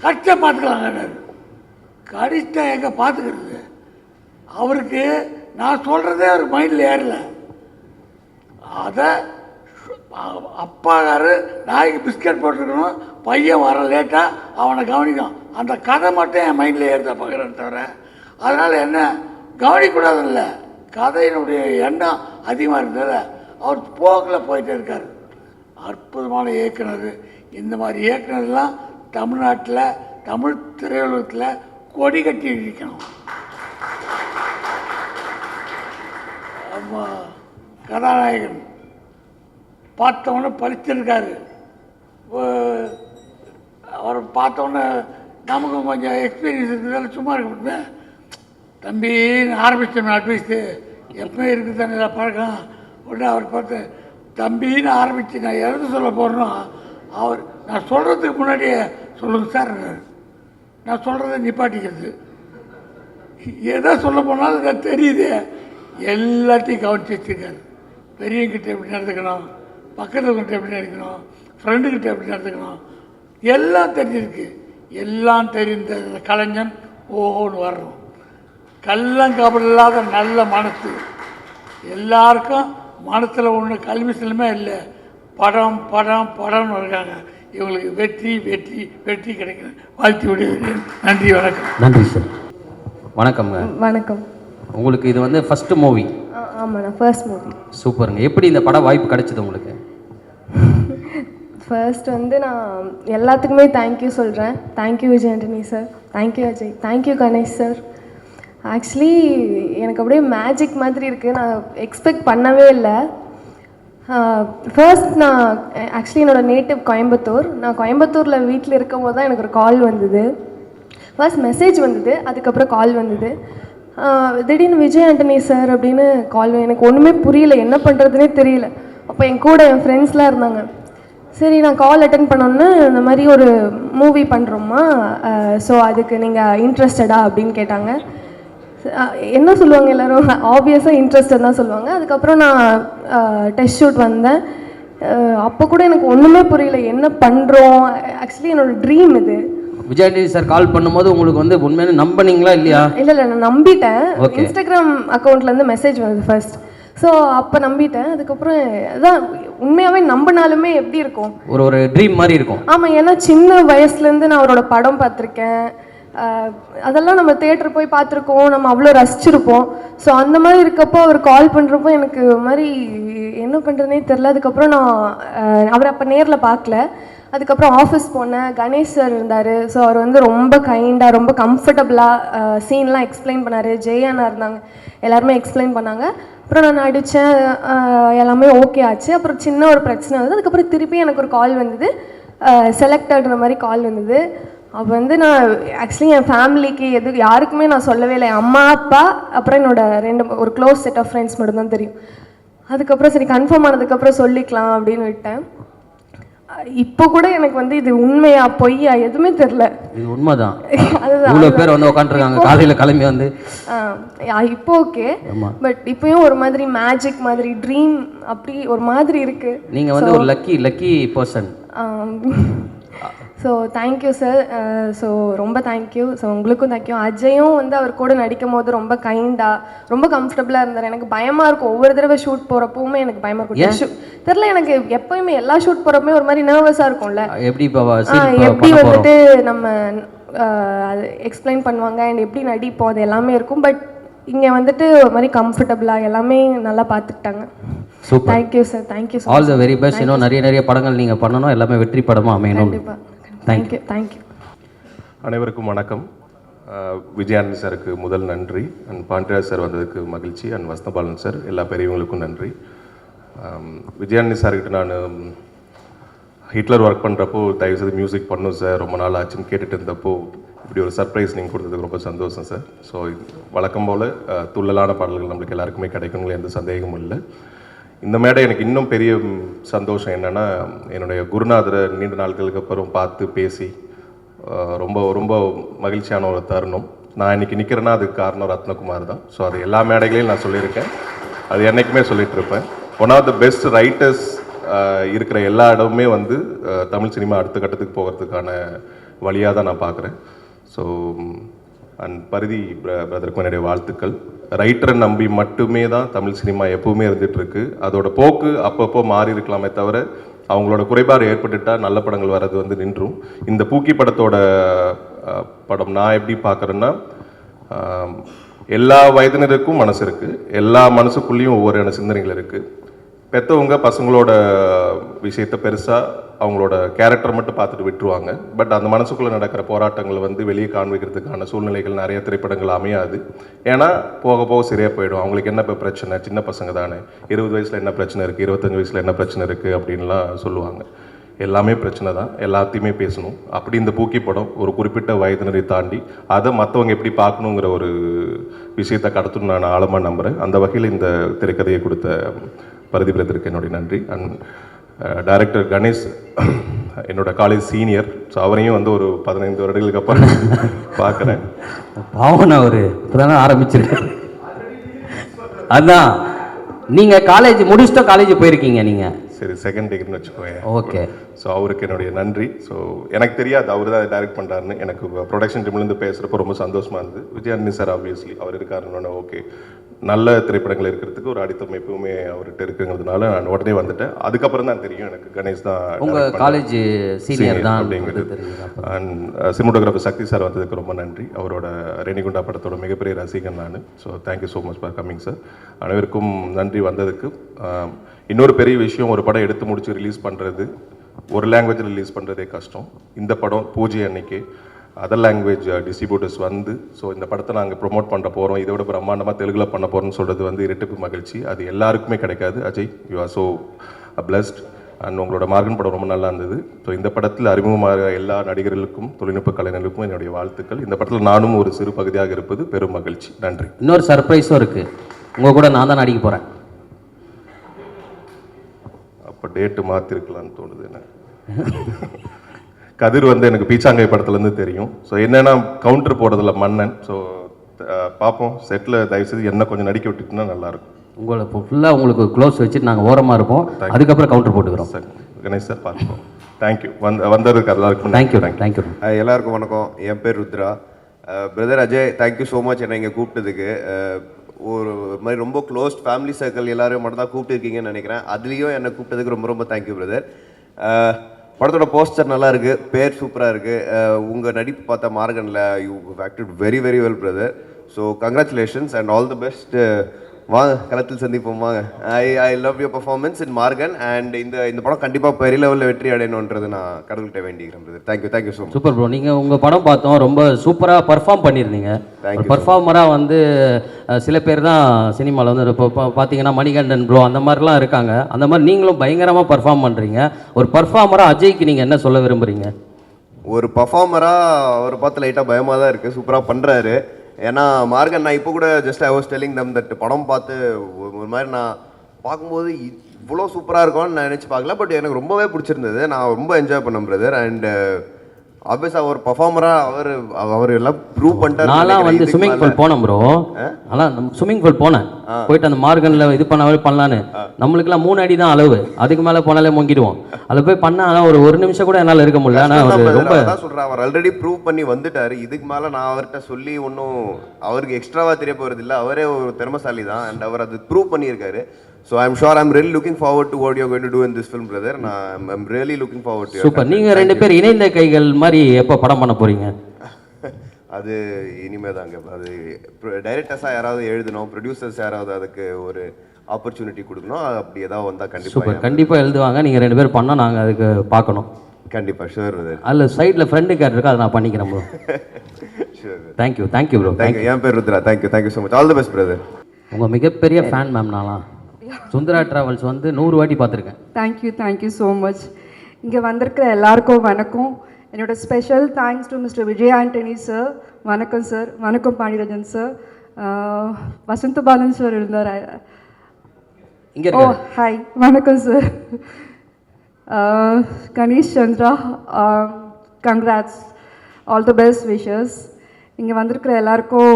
கடிச்சா பார்த்துக்கலாங்க. கடிச்சிட்டா எங்கே பார்த்துக்கிறது? அவருக்கு நான் சொல்கிறதே அவர் மைண்டில் ஏறல. அதை அப்பாக்காரு நாய்க்கு பிஸ்கட் போட்டுருக்கணும், பையன் வர லேட்டாக அவனை கவனிக்கும், அந்த கதை மட்டும் என் மைண்டில் ஏறுத பார்க்குறேன்னு தவிர அதனால் என்ன கவனிக்கூடாதுல்ல. கதையினுடைய எண்ணம் அதிகமாக இருந்ததில்ல. அவர் போக்கில் போயிட்டே இருக்கார். அற்புதமான இயக்குனர். இந்த மாதிரி இயக்குனர்லாம் தமிழ்நாட்டில் தமிழ் திரையுலகத்தில் கொடி கட்டி இருக்கணும். ஆமாம், கதாநாயகன் பார்த்தவொன்னே பழிச்சிருக்காரு. அவரை பார்த்தோன்னே நமக்கு கொஞ்சம் எக்ஸ்பீரியன்ஸ் இருக்கிறதால சும்மா இருக்க தம்பின்னு ஆரம்பித்தோம். அட்வைஸு எப்பவுமே இருக்குது தானே பழக்கம். உடனே அவர் பார்த்து தம்பின்னு ஆரம்பித்து நான் எது சொல்ல போகிறேனோ அவர் நான் சொல்கிறதுக்கு முன்னாடியே சொல்லுங்கள் சார், நான் சொல்கிறத நிப்பாட்டிக்கிறது. எதை சொல்ல போனாலும் எனக்கு தெரியுது. எல்லாத்தையும் கவனிச்சு வச்சுருக்காரு. பெரியவங்கிட்ட எப்படி நடந்துக்கணும், பக்கத்தில் கிட்ட எப்படி நடக்கணும், ஃப்ரெண்டுக்கிட்ட எப்படி நடந்துக்கணும், எல்லாம் தெரிஞ்சிருக்கு. எல்லாம் தெரிந்த கலைஞன் ஓஹோன்னு வரணும். கள்ளங்கபடம் இல்லாத நல்ல மனசு. எல்லாருக்கும் மனசில் ஒன்று கல்விசலமே இல்லை. படம் படம் படம்னு இருக்காங்க. இவங்களுக்கு வெற்றி வெற்றி வெற்றி கிடைக்கணும். வாழ்த்து விடுகிறேன். நன்றி, வணக்கம். நன்றி சார். வணக்கம்ங்க. வணக்கம். உங்களுக்கு இது வந்து ஃபஸ்ட்டு மூவி? ஆமாண்ணா, ஃபர்ஸ்ட் மூவி. சூப்பருங்க. எப்படி இந்த படம் வாய்ப்பு கிடைச்சது உங்களுக்கு? ஃபர்ஸ்ட் வந்து நான் எல்லாத்துக்குமே தேங்க்யூ சொல்கிறேன். Thank you Vijay Antony sir, thank you Ajay, thank you Ganesh sir. Actually எனக்கு அப்படியே மேஜிக் மாதிரி இருக்குது. நான் எக்ஸ்பெக்ட் பண்ணவே இல்லை. ஃபர்ஸ்ட் நான் ஆக்சுவலி என்னோடய நேட்டிவ் கோயம்புத்தூர். நான் கோயம்புத்தூரில் வீட்டில் இருக்கும் போது தான் எனக்கு ஒரு கால் வந்தது. ஃபர்ஸ்ட் மெசேஜ் வந்தது, அதுக்கப்புறம் கால் வந்தது. திடீர்னு விஜய் ஆண்டனி சார் அப்படின்னு கால். எனக்கு ஒன்றுமே புரியல, என்ன பண்ணுறதுனே தெரியல. அப்போ என் கூட என் ஃப்ரெண்ட்ஸ்லாம் இருந்தாங்க. சரி, நான் கால் அட்டன் பண்ணோன்னே இந்த மாதிரி ஒரு மூவி பண்ணுறோம்மா, ஸோ அதுக்கு நீங்கள் இன்ட்ரெஸ்டடா அப்படின்னு கேட்டாங்க. என்ன சொல்லுவாங்க எல்லோரும், ஆப்வியஸாக இன்ட்ரெஸ்டட் தான் சொல்லுவாங்க. அதுக்கப்புறம் நான் டெஸ்ட் ஷூட் வந்தேன். அப்போ கூட எனக்கு ஒன்றுமே புரியல, என்ன பண்ணுறோம். ஆக்சுவலி என்னோடய ட்ரீம் இது. விஜய் ஆண்டனி சார் கால் பண்ணும்போது உங்களுக்கு வந்து உண்மையான நம்பினீங்களா இல்லையா? இல்லை நான் நம்பிட்டேன். இன்ஸ்டாகிராம் அக்கௌண்ட்லேருந்து மெசேஜ் வந்தது ஃபர்ஸ்ட். ஸோ அப்போ நம்பிட்டேன். அதுக்கப்புறம் அதான் உண்மையாகவே நம்பினாலுமே எப்படி இருக்கும், ஒரு ட்ரீம் மாதிரி இருக்கும். ஆமாம், ஏன்னா சின்ன வயசுலேருந்து நான் அவரோட படம் பார்த்துருக்கேன். அதெல்லாம் நம்ம தேட்டர் போய் பார்த்துருக்கோம், நம்ம அவ்வளோ ரசிச்சிருப்போம். ஸோ அந்த மாதிரி இருக்கப்போ அவர் கால் பண்ணுறப்போ எனக்கு மாதிரி என்ன பண்ணுறதுனே தெரில. அதுக்கப்புறம் நான் அவரை அப்போ நேரில் பார்க்கல. அதுக்கப்புறம் ஆஃபீஸ் போனேன். கணேஷ் சார் இருந்தார். ஸோ அவர் வந்து ரொம்ப கைண்டாக ரொம்ப கம்ஃபர்டபுளாக சீன்லாம் எக்ஸ்பிளைன் பண்ணார். ஜெயானா இருந்தாங்க, எல்லாருமே எக்ஸ்பிளைன் பண்ணாங்க. அப்புறம் நான் நடித்தேன், எல்லாமே ஓகே ஆச்சு. அப்புறம் சின்ன ஒரு பிரச்சனை வந்தது. அதுக்கப்புறம் திருப்பி எனக்கு ஒரு கால் வந்தது, செலக்டடுற மாதிரி கால் வந்தது. அப்போ வந்து நான் ஆக்சுவலி என் ஃபேமிலிக்கு யாருக்குமே நான் சொல்லவே இல்லை. என் அம்மா அப்பா அப்புறம் என்னோட ஒரு க்ளோஸ் செட் ஆஃப் ஃப்ரெண்ட்ஸ் மட்டும்தான் தெரியும். அதுக்கப்புறம் சரி கன்ஃபார்ம் ஆனதுக்கப்புறம் சொல்லிக்கலாம் அப்படின்னு விட்டேன். இப்போ கூட எனக்கு வந்து இது உண்மையா பொய்யா எதுவுமே தெரியல. இது உண்மைதான். அதுதான் இவ்வளோ பேர் வந்து உட்காந்துருக்காங்க காலையில் கிளம்பி வந்து. இப்போ ஓகே, பட் இப்போயும் ஒரு மாதிரி மேஜிக் மாதிரி ட்ரீம் அப்படி ஒரு மாதிரி இருக்கு. நீங்கள் வந்து ஒரு lucky person. So thank you sir. So ரொம்ப தேங்க்யூ. ஸோ உங்களுக்கும் தேங்க்யூ. அஜயும் வந்து அவர் கூட நடிக்கும் போது ரொம்ப கைண்டாக ரொம்ப கம்ஃபர்டபுளாக இருந்தார். எனக்கு பயமாக இருக்கும், ஒவ்வொரு தடவை ஷூட் போகிறப்பவுமே எனக்கு பயமாக இருக்கும். தெரில, எனக்கு எப்போயுமே எல்லா ஷூட் போகிறப்பமே ஒரு மாதிரி நர்வஸாக இருக்கும்ல. எப்படி வந்துட்டு நம்ம அது எக்ஸ்பிளைன் பண்ணுவாங்க அண்ட் எப்படி நடிப்போம் அது எல்லாமே இருக்கும். பட் இங்கே வந்துட்டு ஒரு மாதிரி கம்ஃபர்டபுளாக எல்லாமே நல்லா பார்த்துக்கிட்டாங்க. Super. Thank you sir, thank you so much. All the very best. இன்னும் நிறைய படங்கள் நீங்கள் பண்ணணும், எல்லாமே வெற்றி படமாக அமையணும். கண்டிப்பாக. தேங்க்யூ. அனைவருக்கும் வணக்கம். விஜயானந்த் சாருக்கு முதல் நன்றி, அண்ட் பாண்டியராஜ் சார் வந்ததுக்கு மகிழ்ச்சி, அண்ட் வசந்தபாலன் சார் எல்லா பெரியவங்களுக்கும் நன்றி. விஜயானந்த் சார்கிட்ட நான் ஹிட்லர் ஒர்க் பண்ணுறப்போ தயவுசெய்து மியூசிக் பண்ணும் சார், ரொம்ப நாள் ஆச்சுன்னு கேட்டுட்டு இருந்தப்போ இப்படி ஒரு சர்ப்ரைஸ் நீங்கள் கொடுத்ததுக்கு ரொம்ப சந்தோஷம் சார். ஸோ வழக்கம் போல் துள்ளலான பாடல்கள் நம்மளுக்கு எல்லாருக்குமே கிடைக்கும்னு எந்த சந்தேகமும் இல்லை. இந்த மேடை எனக்கு இன்னும் பெரிய சந்தோஷம் என்னென்னா, என்னுடைய குருநாதரை நீண்ட நாட்களுக்கு அப்புறம் பார்த்து பேசி ரொம்ப ரொம்ப மகிழ்ச்சியான ஒரு தருணம். நான் இன்றைக்கி நிற்கிறேன்னா அதுக்கு காரணம் ரத்னகுமார் தான். ஸோ அது எல்லா மேடைகளையும் நான் சொல்லியிருக்கேன், அது என்றைக்குமே சொல்லிகிட்டு இருப்பேன். One of the best writers இருக்கிற எல்லா இடமுமே வந்து தமிழ் சினிமா அடுத்த கட்டத்துக்கு போகிறதுக்கான வழியாக தான் நான் பார்க்குறேன். ஸோ அண்ட் பரிதி பிரதருக்கு என்னுடைய வாழ்த்துக்கள். ரைட்டரை நம்பி மட்டுமே தான் தமிழ் சினிமா எப்பவுமே இருந்துகிட்ருக்கு. அதோட போக்கு அப்பப்போ மாறி இருக்கலாமே தவிர அவங்களோட குறைபாடு ஏற்பட்டுட்டால் நல்ல படங்கள் வர்றது வந்து நின்றும். இந்த பூக்கி படத்தோட படம் நான் எப்படி பார்க்குறேன்னா, எல்லா வயதினருக்கும் மனசு இருக்குது, எல்லா மனசுக்குள்ளேயும் ஒவ்வொரு சிந்தனைகள் இருக்குது. பெற்றவங்க பசங்களோட விஷயத்தை பெருசாக அவங்களோட கேரக்டர் மட்டும் பார்த்துட்டு விட்டுருவாங்க. பட் அந்த மனசுக்குள்ளே நடக்கிற போராட்டங்களை வந்து வெளியே காண்பிக்கிறதுக்கான சூழ்நிலைகள் நிறைய திரைப்படங்கள் அமையாது. ஏன்னா போக போக சரியாக போயிடும். அவங்களுக்கு என்ன இப்போ பிரச்சனை, சின்ன பசங்க தானே, 20 வயசில் என்ன பிரச்சனை இருக்குது, 25 வயசில் என்ன பிரச்சனை இருக்குது அப்படின்லாம் சொல்லுவாங்க. எல்லாமே பிரச்சனை தான், எல்லாத்தையுமே பேசணும். அப்படி இந்த பூக்கி படம் ஒரு குறிப்பிட்ட வயதினரை தாண்டி அதை மற்றவங்க எப்படி பார்க்கணுங்கிற ஒரு விஷயத்தை கடத்தணும்னு நான் ஆழமாக நம்புகிறேன். அந்த வகையில் இந்த திரைக்கதையை கொடுத்த பரிதி பிரதருக்கு என்னுடைய நன்றி. அண்ட் டைரக்டர் கணேஷ் என்னோட காலேஜ் சீனியர். ஸோ அவரையும் வந்து ஒரு 15 வருடங்களுக்கு அப்புறம் பார்க்குறேன். பாவனா ஒரு இப்போதானே ஆரம்பிச்சிருக்கேன். அதான் நீங்கள் காலேஜ் முடிச்சுட்டா காலேஜ் போயிருக்கீங்க நீங்கள்? சரி, செகண்ட் டிகிரின்னு வச்சுக்கோங்க. ஓகே. ஸோ அவருக்கு என்னுடைய நன்றி. ஸோ எனக்கு தெரியாது அவர் தான் டைரக்ட் பண்ணுறாருன்னு. எனக்கு ப்ரொடக்ஷன் டீம்லேருந்து பேசுகிறப்போ ரொம்ப சந்தோஷமாக இருந்தது. விஜயானந்த் சார் ஆப்வியஸ்லி அவர் இருக்காருன்னு ஓகே, நல்ல திரைப்படங்கள் இருக்கிறதுக்கு ஒரு அடித்தம் எப்பவுமே அவர்கிட்ட இருக்குங்கிறதுனால நான் உடனே வந்துட்டேன். அதுக்கப்புறம் தான் தெரியும் எனக்கு கணேஷ் தான் உங்கள் காலேஜ் சீனியர் தான் அப்படிங்கிறது. அண்ட் சினிமோட்டோகிராஃபர் சக்தி சார் வந்ததுக்கு ரொம்ப நன்றி. அவரோட ரெனிகுண்டா படத்தோட மிகப்பெரிய ரசிகன் நான். So thank you so much for coming sir. அனைவருக்கும் நன்றி வந்ததுக்கு. இன்னொரு பெரிய விஷயம், ஒரு படம் எடுத்து முடிச்சு ரிலீஸ் பண்ணுறது, ஒரு லாங்குவேஜில் ரிலீஸ் பண்ணுறதே கஷ்டம். இந்த படம் பூஜை அன்னைக்கு அதர் லாங்குவேஜ் டிஸ்ட்ரிபியூட்டர்ஸ் வந்து ஸோ இந்த படத்தை நாங்கள் ப்ரொமோட் பண்ண போகிறோம், இதோட பிரம்மாண்டமாக தெலுங்கில் பண்ண போகிறோம்னு சொல்கிறது வந்து இரட்டிப்பு மகிழ்ச்சி. அது எல்லாருக்குமே கிடைக்காது. Ajay, you are so blessed. And உங்களோட மார்கன் படம் ரொம்ப நல்லா இருந்தது. ஸோ இந்த படத்தில் அறிமுகமாக எல்லா நடிகர்களுக்கும் தொழில்நுட்ப கலைஞர்களுக்கும் என்னுடைய வாழ்த்துக்கள். இந்த படத்தில் நானும் ஒரு சிறு பகுதியாக இருப்பது பெரும் மகிழ்ச்சி. நன்றி. இன்னொரு சர்ப்ரைஸும் இருக்குது, உங்கள் கூட நான் தான் நடிக்க போகிறேன். அப்போ டேட்டு மாற்றிருக்கலான்னு தோணுது எனக்கு. கதிர் வந்து எனக்கு பீச்சாங்கை படத்துலேருந்து தெரியும். ஸோ என்னென்னா கவுண்டர் போடுறதில்ல மன்னன். ஸோ பார்ப்போம், செட்டில் தயவுசெய்து என்ன கொஞ்சம் நடிக்க விட்டுட்டுனா நல்லாயிருக்கும். உங்களை இப்போ ஃபுல்லாக உங்களுக்கு க்ளோஸ் வச்சுட்டு நாங்கள் ஓரமாக இருப்போம், அதுக்கப்புறம் கவுண்டர் போட்டுக்கிறோம். சார் கணேஷ் சார் பார்த்துப்போம். தேங்க்யூ வந்ததுக்கு எல்லாருக்கும் தேங்க்யூ. தேங்க்யூ. எல்லாருக்கும் வணக்கம். என் பேர் Rudra. Brother Ajay, thank you so much என்னை இங்கே கூப்பிட்டதுக்கு. ஒரு மாதிரி ரொம்ப க்ளோஸ்ட் ஃபேமிலி சர்க்கிள் எல்லாரும் மட்டும் தான் கூப்பிட்டுருக்கீங்கன்னு நினைக்கிறேன். அதுலேயும் என்னை கூப்பிட்டதுக்கு ரொம்ப ரொம்ப தேங்க்யூ பிரதர். படத்தோட போஸ்டர் நல்லா இருக்குது, பேர் சூப்பராக இருக்குது. உங்கள் நடிப்பு பார்த்தா மார்கனில் you acted very very well brother. So congratulations and all the best. வாங்க களத்தில் சந்திப்போம், வாங்க. I love your performance in Maargan. And இந்த படம் கண்டிப்பாக பெரிய லெவலில் வெற்றி அடையணுன்றது நான் கடவுள்கிட்ட வேண்டிக்கிறேன் brother. Thank you so much. Super bro. நீங்கள் உங்கள் படம் பார்த்தோம், ரொம்ப சூப்பராக பர்ஃபார்ம் பண்ணியிருந்தீங்க. பர்ஃபார்மராக வந்து சில பேர் தான் சினிமாவில் வந்து இப்போ பார்த்தீங்கன்னா மணிகண்டன் ப்ரோ அந்த மாதிரிலாம் இருக்காங்க. அந்த மாதிரி நீங்களும் பயங்கரமாக பர்ஃபார்ம் பண்ணுறீங்க. ஒரு பர்ஃபார்மராக அஜய்க்கு நீங்கள் என்ன சொல்ல விரும்புகிறீங்க? ஒரு பர்ஃபார்மராக அவர் பார்த்து லைட்டாக பயமாக தான் இருக்குது, சூப்பராக பண்ணுறாரு. ஏன்னா மார்கன் நான் இப்போ கூட just I was telling them that படம் பார்த்து ஒரு மாதிரி நான் பார்க்கும்போது இவ்வளோ சூப்பராக இருக்கும்னு நான் நினச்சி பார்க்கல. பட் எனக்கு ரொம்பவே பிடிச்சிருந்தது, நான் ரொம்ப என்ஜாய் பண்ணேன் பிரதர். அண்ட் ஆப்வியஸாக ஒரு பர்ஃபார்மராக அவர் எல்லாம் ப்ரூவ் பண்ணிட்டாரு. நான்லாம் வந்து ஸ்விம்மிங் பூல் போனேன் ப்ரோ. அதான் ஸ்விம்மிங் பூல் போனேன், போயிட்டு அந்த மார்கனில் இது பண்ணலான்னு. நம்மளுக்குலாம் 3 அடி தான் அளவு, அதுக்கு மேலே போனாலே முங்கிடுவோம். அதில் போய் பண்ணால் ஒரு நிமிஷம் கூட என்னால் இருக்க முடியல. ஆனால் ரொம்ப சொல்கிறேன், அவர் ஆல்ரெடி ப்ரூவ் பண்ணி வந்துட்டார். இதுக்கு மேலே நான் அவர்கிட்ட சொல்லி ஒன்றும் அவருக்கு எக்ஸ்ட்ராவாக தெரிய போகிறது இல்லை. அவரே ஒரு திறமசாலி தான் அண்ட் அவர் அது ப்ரூவ் பண்ணியிருக்காரு. So I'm sure I'm really looking forward to what you're going to do in this film, brother. And I'm really looking forward to it. Super. நீங்க ரெண்டு பேர் இணைந்த கைகள் மாதிரி எப்போ படம் பண்ண போறீங்க? அது இனிமே தாங்க. அது டைரக்டர்ஸா யாராவது எழுதணும், ப்ரொடியூசர்ஸ் யாராவது அதுக்கு ஒரு ஆப்பர்ச்சுனிட்டி கொடுக்கணும். அப்படி ஏதாவது வந்தா கண்டிப்பா. சூப்பர். கண்டிப்பா எழுதுவாங்க. நீங்க ரெண்டு பேர் பண்ணா நாங்க அதுக்கு பார்க்கணும். கண்டிப்பா. ஷூர். அல்ல சைடுல ஃப்ரெண்டு கேட் இருக்கு, அதை நான் பண்ணிக்கிறேன் bro. Sure. Thank you bro. Thank you. என் பேர் Rudra. Thank you so much. All the best brother. உங்கள் மிகப்பெரிய ஃபேன் மேம் நான்லாம். சுந்தரா ட்ராவல்ஸ் வந்து 100 வாட்டி பார்த்துருக்கேன். Thank you so much. இங்கே வந்திருக்கிற எல்லாருக்கும் வணக்கம். என்னோட special thanks to mister Vijay Antony sir. வணக்கம் சார். வணக்கம் பாண்டியராஜன் சார். வசந்த பாலன் சார் இருந்தார். இங்கே ஓ ஹாய். வணக்கம் sir. Ganesh Chandra, congrats, all the best wishes. இங்கே வந்திருக்கிற எல்லாருக்கும்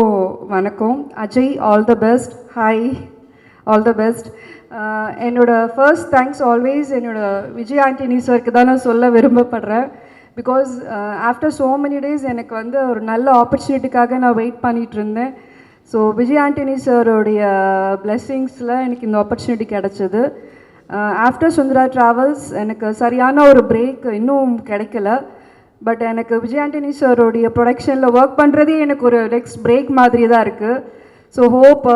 வணக்கம். Ajay, all the best. Hi, all the best. என்னோட ஃபர்ஸ்ட் தேங்க்ஸ் ஆல்வேஸ் என்னோட விஜய் ஆண்டனி சாருக்கு தான் நான் சொல்ல விரும்பப்படுறேன். Because after so many days எனக்கு வந்து ஒரு நல்ல ஆப்பர்ச்சுனிட்டிக்காக நான் வெயிட் பண்ணிகிட்டு இருந்தேன். ஸோ விஜய் ஆண்டனி சாரோடைய பிளெஸ்ஸிங்ஸில் எனக்கு இந்த ஆப்பர்ச்சுனிட்டி கிடச்சிது. ஆஃப்டர் சுந்தரா ட்ராவல்ஸ் எனக்கு சரியான ஒரு பிரேக் இன்னும் கிடைக்கல. பட் எனக்கு விஜய் ஆண்டனி சாரோடைய ப்ரொடக்ஷனில் ஒர்க் பண்ணுறதே எனக்கு ஒரு நெக்ஸ்ட் பிரேக் மாதிரி தான் இருக்குது. ஸோ ஹோப்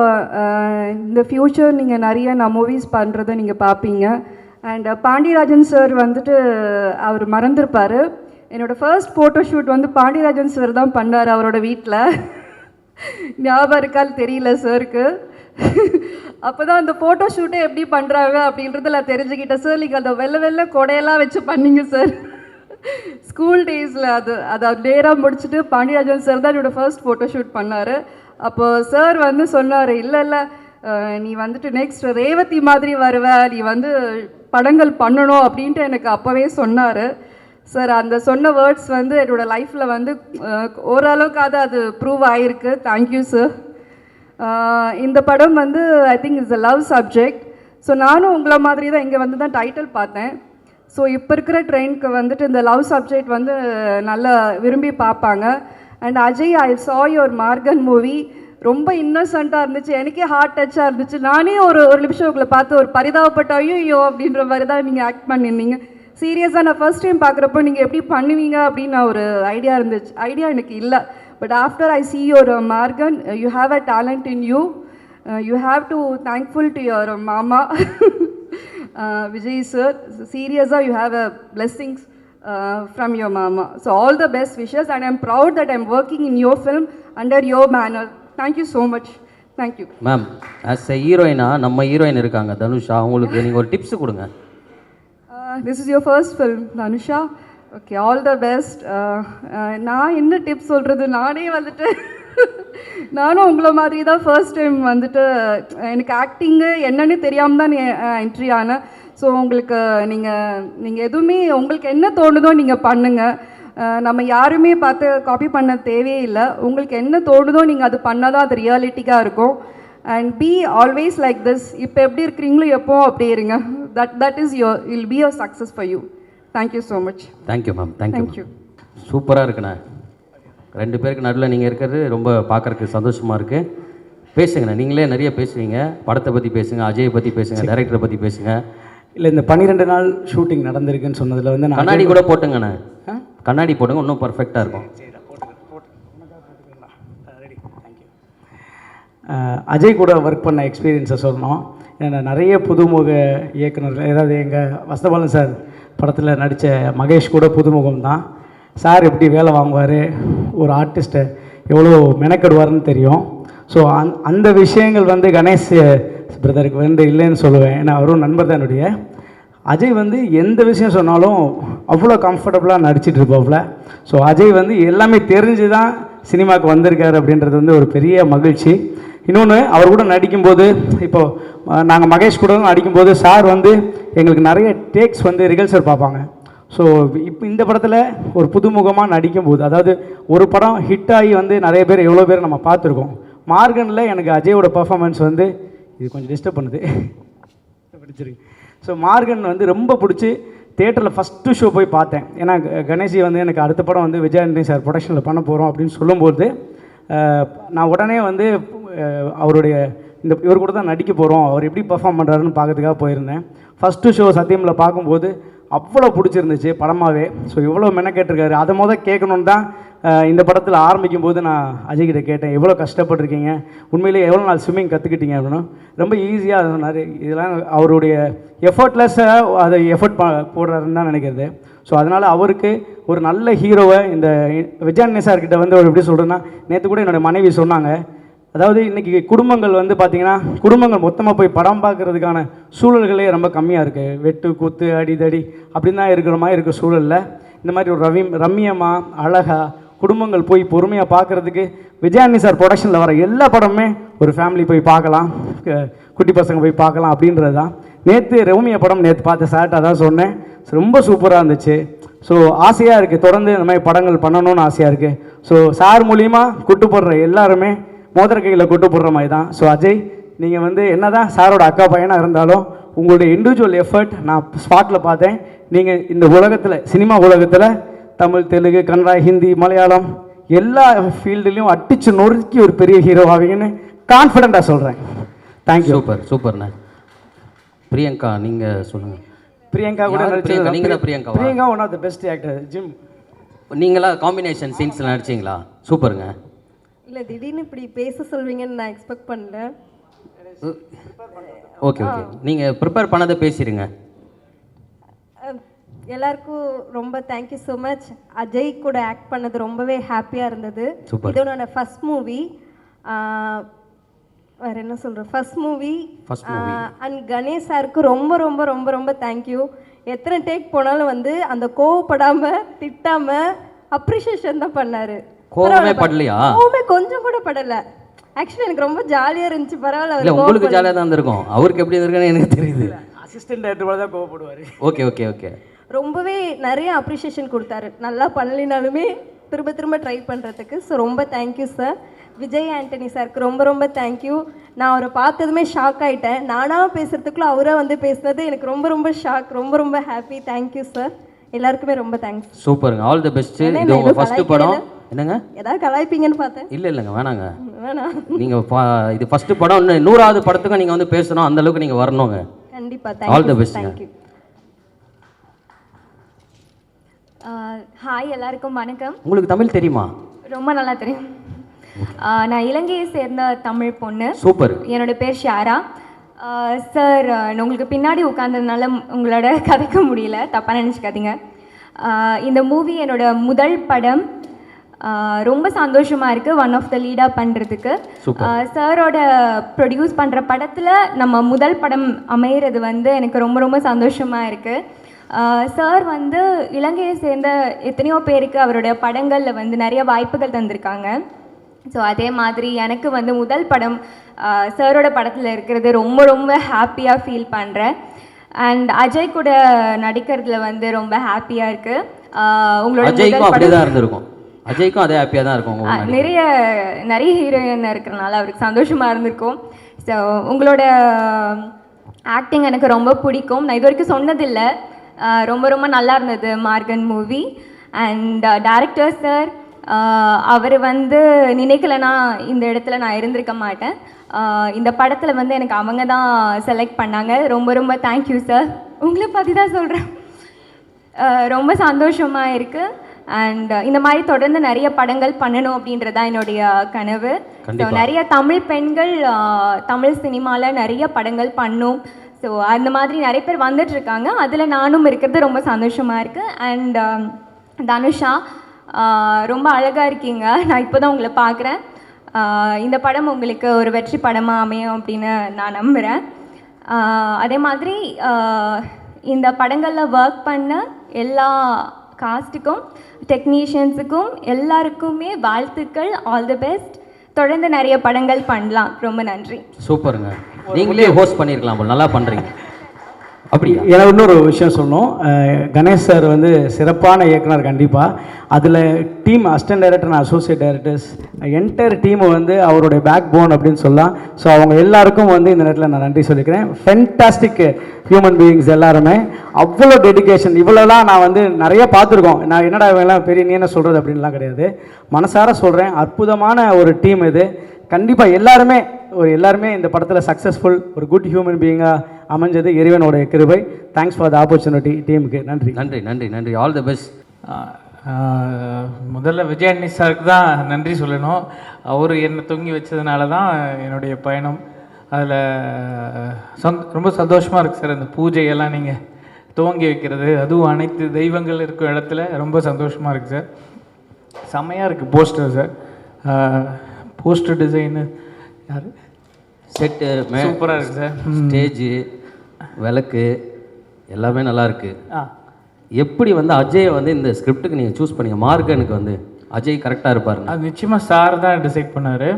இந்த ஃப்யூச்சர் நீங்கள் நிறைய நான் மூவிஸ் பண்ணுறதை நீங்கள் பார்ப்பீங்க. அண்ட் பாண்டியராஜன் சார் வந்துட்டு அவர் மறந்துருப்பார். என்னோடய ஃபர்ஸ்ட் ஃபோட்டோஷூட் வந்து பாண்டியராஜன் சார் தான் பண்ணார் அவரோட வீட்டில். ஞாபகம் இருக்கால் தெரியல சாருக்கு. அப்போ தான் அந்த ஃபோட்டோ ஷூட்டை எப்படி பண்ணுறாங்க அப்படின்றத நான் தெரிஞ்சுக்கிட்டேன். சார் நீங்கள் அந்த வெள்ளை கொடையெல்லாம் வச்சு பண்ணீங்க சார் ஸ்கூல் டேஸில். அதை நேராக முடிச்சுட்டு பாண்டியராஜன் சார் தான் என்னோடய ஃபர்ஸ்ட் ஃபோட்டோ ஷூட் பண்ணார். அப்போ சார் வந்து சொன்னார், இல்லை நீ வந்துட்டு நெக்ஸ்ட் ரேவதி மாதிரி வருவ, நீ வந்து படங்கள் பண்ணணும் அப்படின்ட்டு எனக்கு அப்போவே சொன்னார் சார். அந்த சொன்ன வேர்ட்ஸ் வந்து என்னோடய லைஃப்பில் வந்து ஓரளவுக்காவது அது ப்ரூவ் ஆகிருக்கு. Thank you sir. இந்த படம் வந்து I think it's a love subject. So நானும் உங்களை மாதிரி தான் இங்கே வந்து தான் டைட்டில் பார்த்தேன். ஸோ இப்போ இருக்கிற ட்ரெயினுக்கு வந்துட்டு இந்த லவ் சப்ஜெக்ட் வந்து நல்லா விரும்பி பார்ப்பாங்க. அண்ட் அஜய், ஐ சா யுவர் மார்கன் மூவி. ரொம்ப இன்னசென்ட்டாக இருந்துச்சு, எனக்கே ஹார்ட் டச்சாக இருந்துச்சு. நானே ஒரு நிமிஷம் உங்களை பார்த்து ஒரு பரிதாபப்பட்ட ஐயோ அப்படின்ற மாதிரி தான் நீங்கள் ஆக்ட் பண்ணியிருந்தீங்க. சீரியஸாக நான் ஃபர்ஸ்ட் டைம் பார்க்குறப்போ நீங்கள் எப்படி பண்ணுவீங்க அப்படின்னு நான் ஒரு ஐடியா எனக்கு இல்லை. But after I see your Margan, you have a talent in you. You have to thankful to your mama Vijay sir. Seriously, you have a blessings from your mama. So all the best wishes, and I'm proud that I'm working in your film under your banner. Thank you so much. Thank you. Ma'am, as a ஹீரோயினா நம்ம heroine இருக்காங்க தனுஷா, அவங்களுக்கு நீங்கள் ஒரு tips கொடுங்க. This is your first film, Dhanusha. Okay, all the best. நான் என்ன tips சொல்கிறது, நானே வந்துட்டு நானும் உங்களை மாதிரி தான் ஃபர்ஸ்ட் டைம் வந்துட்டு எனக்கு ஆக்டிங்கு என்னன்னு தெரியாமல் தான் என்ட்ரி ஆனேன். ஸோ உங்களுக்கு நீங்கள் எதுவுமே உங்களுக்கு என்ன தோணுதோ நீங்கள் பண்ணுங்கள். நம்ம யாருமே பார்த்து காப்பி பண்ண தேவையே இல்லை. உங்களுக்கு என்ன தோணுதோ நீங்கள் அது பண்ணால் தான் அது ரியாலிட்டிக்காக இருக்கும். And be always like this. இப்போ எப்படி இருக்கிறீங்களோ எப்போ அப்படி இருங்க. That is will be your success for you. Thank you so much. Thank you ma'am. Thank you. Thank you. சூப்பராக இருக்குண்ணே. 2 பேருக்கு நடுவில் நீங்கள் இருக்கிறது ரொம்ப பார்க்குறதுக்கு சந்தோஷமாக இருக்குது. பேசுங்கண்ணே, நீங்களே நிறைய பேசுவீங்க. படத்தை பற்றி பேசுங்க, அஜயை பற்றி பேசுங்க, டைரக்டரை பற்றி பேசுங்க. இல்லை, இந்த 12 நாள் ஷூட்டிங் நடந்திருக்குன்னு சொன்னதில் வந்து நான் கண்ணாடி கூட போட்டுங்கண்ணே. கண்ணாடி போடுங்க, இன்னும் பர்ஃபெக்டாக இருக்கும். அஜய் கூட ஒர்க் பண்ண எக்ஸ்பீரியன்ஸை சொல்லணும். ஏன்னா நிறைய புதுமுக இயக்குநர்கள், ஏதாவது எங்கள் வசந்தபாலன் சார் படத்தில் நடித்த மகேஷ் கூட புதுமுகம் தான். சார் எப்படி வேலை வாங்குவார், ஒரு ஆர்டிஸ்ட்டை எவ்வளோ மெனக்கெடுவார்னு தெரியும். ஸோ அந்த விஷயங்கள் வந்து கணேஷ் பிரதருக்கு வந்து இல்லைன்னு சொல்லுவேன். ஏன்னா அவரும் நண்பர் தான் என்னுடைய. அஜய் வந்து எந்த விஷயம் சொன்னாலும் அவ்வளோ கம்ஃபர்டபுளாக நடிச்சிட்டு இருப்பாப்புல. ஸோ அஜய் வந்து எல்லாமே தெரிஞ்சு தான் சினிமாவுக்கு வந்திருக்காரு அப்படின்றது வந்து ஒரு பெரிய மகிழ்ச்சி. இன்னொன்று, அவர் கூட நடிக்கும்போது, இப்போது நாங்கள் மகேஷ் கூட நடிக்கும்போது சார் வந்து எங்களுக்கு நிறைய டேக்ஸ் வந்து ரிகல்சர் பார்ப்பாங்க. ஸோ இப்போ இந்த படத்தில் ஒரு புதுமுகமாக நடிக்கும்போது, அதாவது ஒரு படம் ஹிட் ஆகி வந்து நிறைய பேர் எவ்வளோ பேர் நம்ம பார்த்துருக்கோம். மார்கனில் எனக்கு அஜயோட பர்ஃபார்மன்ஸ் வந்து இது கொஞ்சம் டிஸ்டர்ப் பண்ணுது பிடிச்சிருக்கு. ஸோ மார்கன் வந்து ரொம்ப பிடிச்சி தேட்டரில் ஃபஸ்ட்டு ஷோ போய் பார்த்தேன். ஏன்னா கணேஷி வந்து எனக்கு அடுத்த படம் வந்து விஜய் ஆண்டனி சார் ப்ரொடக்ஷனில் பண்ண போகிறோம் அப்படின்னு சொல்லும்போது நான் உடனே வந்து அவருடைய இவர் கூட தான் நடிக்க போகிறோம், அவர் எப்படி பர்ஃபார்ம் பண்ணுறாருன்னு பார்க்கறதுக்காக போயிருந்தேன். ஃபஸ்ட்டு ஷோ சத்தியமில் பார்க்கும்போது அவ்வளோ பிடிச்சிருந்துச்சு படமாகவே. ஸோ இவ்வளோ மெனக்கேட்டிருக்காரு, அதை கேட்கணுன்னு தான் இந்த படத்தில் ஆரம்பிக்கும் போது நான் அஜய்கிட்ட கேட்டேன், எவ்வளோ கஷ்டப்பட்டுருக்கீங்க, உண்மையிலேயே எவ்வளோ நாள் ஸ்விம்மிங் கற்றுக்கிட்டீங்க அப்படின்னா. ரொம்ப ஈஸியாக சொன்னார். இதெல்லாம் அவருடைய எஃபர்ட்லெஸ்ஸாக அதை எஃபர்ட் போடுறாருன்னு தான் நினைக்கிறது. ஸோ அதனால் அவருக்கு ஒரு நல்ல ஹீரோவை இந்த விஜயானி சார்கிட்ட வந்து ஒரு எப்படி சொல்கிறேன்னா, நேற்று கூட என்னோடய மனைவி சொன்னாங்க, அதாவது இன்றைக்கி குடும்பங்கள் வந்து பார்த்திங்கன்னா குடும்பங்கள் மொத்தமாக போய் படம் பார்க்குறதுக்கான சூழல்களே ரொம்ப கம்மியாக இருக்குது. வெட்டு குத்து அடிதடி அப்படின்னு தான் இருக்கிற மாதிரி இருக்க சூழலில் இந்த மாதிரி ஒரு ரம்மியமாக அழகாக குடும்பங்கள் போய் பொறுமையாக பார்க்குறதுக்கு விஜயானி சார் ப்ரொடக்ஷனில் வர எல்லா படமுமே ஒரு ஃபேமிலி போய் பார்க்கலாம், குட்டி பசங்க போய் பார்க்கலாம் அப்படின்றது தான். நேற்று ரோமியோ படம் நேற்று பார்த்த சார்ட்ட தான் சொன்னேன், ரொம்ப சூப்பராக இருந்துச்சு. ஸோ ஆசையாக இருக்குது, தொடர்ந்து இந்த மாதிரி படங்கள் பண்ணணும்னு ஆசையாக இருக்குது. ஸோ சார் மூலிமா கூட்டு போடுற எல்லாருமே மோதிர கையில் கூட்டு போடுற மாதிரி தான். ஸோ அஜய், நீங்கள் வந்து என்ன தான் சாரோட அக்கா பையனாக இருந்தாலும் உங்களுடைய இண்டிவிஜுவல் எஃபர்ட் நான் ஸ்பாட்டில் பார்த்தேன். நீங்கள் இந்த உலகத்தில் சினிமா உலகத்தில் தமிழ், தெலுங்கு, கன்னடா, ஹிந்தி, மலையாளம் எல்லா ஃபீல்டுலேயும் அடித்து நொறுக்கி ஒரு பெரிய ஹீரோ ஆவீங்கன்னு கான்ஃபிடென்ட்டாக சொல்கிறேன். தேங்க்யூ. சூப்பர்ண்ணே. பிரியங்கா நீங்கள் சொல்லுங்கள். பிரியங்கா கூட நீங்கள் தான் Priyanka. Priyanka one of the best actor. Jim, நீங்களா காம்பினேஷன் சீன்ஸில் நடிச்சிங்களா? சூப்பருங்க. இல்லை, திடீர்னு இப்படி பேச சொல்வீங்கன்னு நான் எக்ஸ்பெக்ட் பண்ணல. ஓகே, நீங்கள் ப்ரிப்பேர் பண்ணதை பேசிடுங்க. எல்லாருக்கும் ரொம்ப தேங்க்யூ ஸோ மச். அஜய் கூட ஆக்ட் பண்ணது ரொம்பவே ஹாப்பியாக இருந்தது. இது என்னோட ஃபர்ஸ்ட் மூவி. வேறு என்ன சொல்கிறேன், ஃபர்ஸ்ட் மூவி. அண்ட் கணேஷ் சாருக்கு ரொம்ப ரொம்ப ரொம்ப ரொம்ப தேங்க்யூ. எத்தனை டேக் போனாலும் வந்து அந்த கோவப்படாமல் திட்டாமல் அப்ரிஷியேஷன் தான் பண்ணார். கோவமே படலையா? கோவமே கொஞ்சம் கூட படலை. ஆக்சுவலி எனக்கு ரொம்ப ஜாலியாக இருந்துச்சு. பரவாயில்ல, இல்லை உங்களுக்கு ஜாலியாக தான் இருந்திருக்கும், அவருக்கு எப்படி இருக்குன்னு எனக்கு தெரியுது. அசிஸ்டன்ட் டைரக்டர் தான் கோவப்படுவார். ஓகே. ரொம்பவே நிறைய அப்ரிஷியேஷன் கொடுத்தாரு, நல்லா பண்ணலினாலுமே திரும்ப திரும்ப ட்ரை பண்ணுறதுக்கு. ஸோ ரொம்ப தேங்க்யூ சார். விஜய் ஆண்டனி சாருக்கு ரொம்ப ரொம்ப தேங்க்யூ. நான் அவரை பார்த்ததுமே ஷாக் ஆகிட்டேன். நானாக பேசுகிறதுக்குள்ள அவராக வந்து பேசுனது எனக்கு ரொம்ப ரொம்ப ஷாக். ரொம்ப ரொம்ப ஹாப்பி. Thank you sir. எல்லாருக்குமே ரொம்ப தேங்க்ஸ். சூப்பருங்க. All the best. இது உங்கள் ஃபர்ஸ்ட் படம். என்னங்க ஏதாவது கலாய்ப்பீங்கன்னு பார்த்தேன். இல்லைங்க, வேணாங்க. நீங்கள் இது ஃபர்ஸ்ட் படம், இன்னும் 100வது படத்துக்கும் நீங்கள் வந்து பேசணும், அந்த அளவுக்கு நீங்கள் வரணுங்க. கண்டிப்பாக. All the best. Thank you. Hi, எல்லாருக்கும் வணக்கம். உங்களுக்கு தமிழ் தெரியுமா? ரொம்ப நல்லா தெரியும். நான் இலங்கையை சேர்ந்த தமிழ் பொண்ணு. சூப்பர். என்னோட பேர் ஷாரா. சார், உங்களுக்கு பின்னாடி உட்கார்ந்ததுனால உங்களோட கதைக்க முடியல, தப்பாக நினச்சிக்காதீங்க. இந்த மூவி என்னோட முதல் படம். ரொம்ப சந்தோஷமாக இருக்குது ஒன் ஆஃப் த லீடாக பண்ணுறதுக்கு. சாரோட ப்ரொடியூஸ் பண்ணுற படத்தில் நம்ம முதல் படம் அமையிறது வந்து எனக்கு ரொம்ப ரொம்ப சந்தோஷமாக இருக்குது. சார் வந்து இலங்கையை சேர்ந்த எத்தனையோ பேருக்கு அவருடைய படங்களில் வந்து நிறைய வாய்ப்புகள் தந்திருக்காங்க. ஸோ அதே மாதிரி எனக்கு வந்து முதல் படம் சாரோட படத்தில் இருக்கிறது ரொம்ப ரொம்ப ஹாப்பியாக ஃபீல் பண்ணுறேன். அண்ட் அஜய் கூட நடிக்கிறதுல வந்து ரொம்ப ஹாப்பியாக இருக்குது. உங்களோட அஜய்க்கும் அதே ஹாப்பியாக தான் இருக்கும். நிறைய ஹீரோயின் இருக்கிறனால அவருக்கு சந்தோஷமாக இருந்திருக்கும். ஸோ உங்களோட ஆக்டிங் எனக்கு ரொம்ப பிடிக்கும். நான் இது வரைக்கும் சொன்னதில்லை, ரொம்ப ரொம்ப நல்லா இருந்தது Maargan movie. And director sir, அவர் வந்து நினைக்கலைன்னா இந்த இடத்துல நான் இருந்திருக்க மாட்டேன். இந்த படத்தில் வந்து எனக்கு அவங்க தான் செலக்ட் பண்ணாங்க. ரொம்ப ரொம்ப தேங்க்யூ சார். உங்களை பற்றி தான் சொல்கிறேன். ரொம்ப சந்தோஷமாக இருக்குது. அண்ட் இந்த மாதிரி தொடர்ந்து நிறைய படங்கள் பண்ணணும் அப்படின்றது தான் என்னுடைய கனவு. ஸோ நிறைய தமிழ் பெண்கள் தமிழ் சினிமாவில் நிறைய படங்கள் பண்ணும். ஸோ அந்த மாதிரி நிறைய பேர் வந்துட்டுருக்காங்க, அதில் நானும் இருக்கிறது ரொம்ப சந்தோஷமாக இருக்குது. அண்ட் தனுஷா, ரொம்ப அழகாக இருக்கீங்க. நான் இப்போ தான் உங்களை பார்க்குறேன். இந்த படம் உங்களுக்கு ஒரு வெற்றி படமாக அமையும் அப்படின்னு நான் நம்புகிறேன். அதே மாதிரி இந்த படங்களில் ஒர்க் பண்ண எல்லா காஸ்ட்டுக்கும் டெக்னீஷியன்ஸுக்கும் எல்லாருக்குமே வாழ்த்துக்கள். All the best. தொடர்ந்து நிறைய படங்கள் பண்ணலாம். ரொம்ப நன்றி. சூப்பருங்க. நீங்களே ஹோஸ்ட் பண்ணியிருக்கலாம், நல்லா பண்ணுறீங்க. அப்படி எனக்கு இன்னொரு விஷயம் சொல்லணும். கணேஷ் சார் வந்து சிறப்பான இயக்குனர் கண்டிப்பாக. அதில் team assistant director and associate directors entire டீமை வந்து அவருடைய பேக் போன் அப்படின்னு சொல்லலாம். ஸோ அவங்க எல்லாருக்கும் வந்து இந்த நேரத்தில் நான் நன்றி சொல்லிக்கிறேன். ஃபென்டாஸ்டிக் ஹியூமன் பீயிங்ஸ் எல்லாருமே. அவ்வளோ டெடிக்கேஷன். இவ்வளோலாம் நான் வந்து நிறைய பார்த்துருக்கோம். நான் என்னடா இவங்கெல்லாம் பெரிய நீ என்ன சொல்கிறது அப்படின்லாம் கிடையாது. மனசார சொல்கிறேன், அற்புதமான ஒரு டீம் இது. கண்டிப்பாக எல்லாருமே இந்த படத்தில் சக்ஸஸ்ஃபுல் ஒரு குட் ஹியூமன் பீயிங்காக அமைஞ்சது இறைவனுடைய கிருபை. தேங்க்ஸ் ஃபார் த ஆப்பர்ச்சுனிட்டி டீமுக்கு. நன்றி நன்றி நன்றி நன்றி. All the best. முதல்ல விஜயானி சாருக்கு தான் நன்றி சொல்லணும். அவர் என்னை தூங்கி வச்சதுனால தான் என்னுடைய பயணம். அதில் ரொம்ப சந்தோஷமாக இருக்குது சார். அந்த பூஜையெல்லாம் நீங்கள் துவங்கி வைக்கிறது, அதுவும் அனைத்து தெய்வங்கள் இருக்கும் இடத்துல ரொம்ப சந்தோஷமாக இருக்குது சார். செம்மையாக இருக்குது போஸ்டர் சார். போஸ்டர் டிசைனு யார் செட்டு சூப்பராக இருக்குது சார். ஸ்டேஜு, விளக்கு எல்லாமே நல்லா இருக்கு. எப்படி வந்து அஜய் வந்து இந்த ஸ்கிரிப்டுக்கு நீங்கள் சூஸ் பண்ணீங்க? மார்கனுக்கு வந்து அஜய் கரெக்டாக இருப்பார். அது நிச்சயமாக சார் தான் டிசைட் பண்ணார்.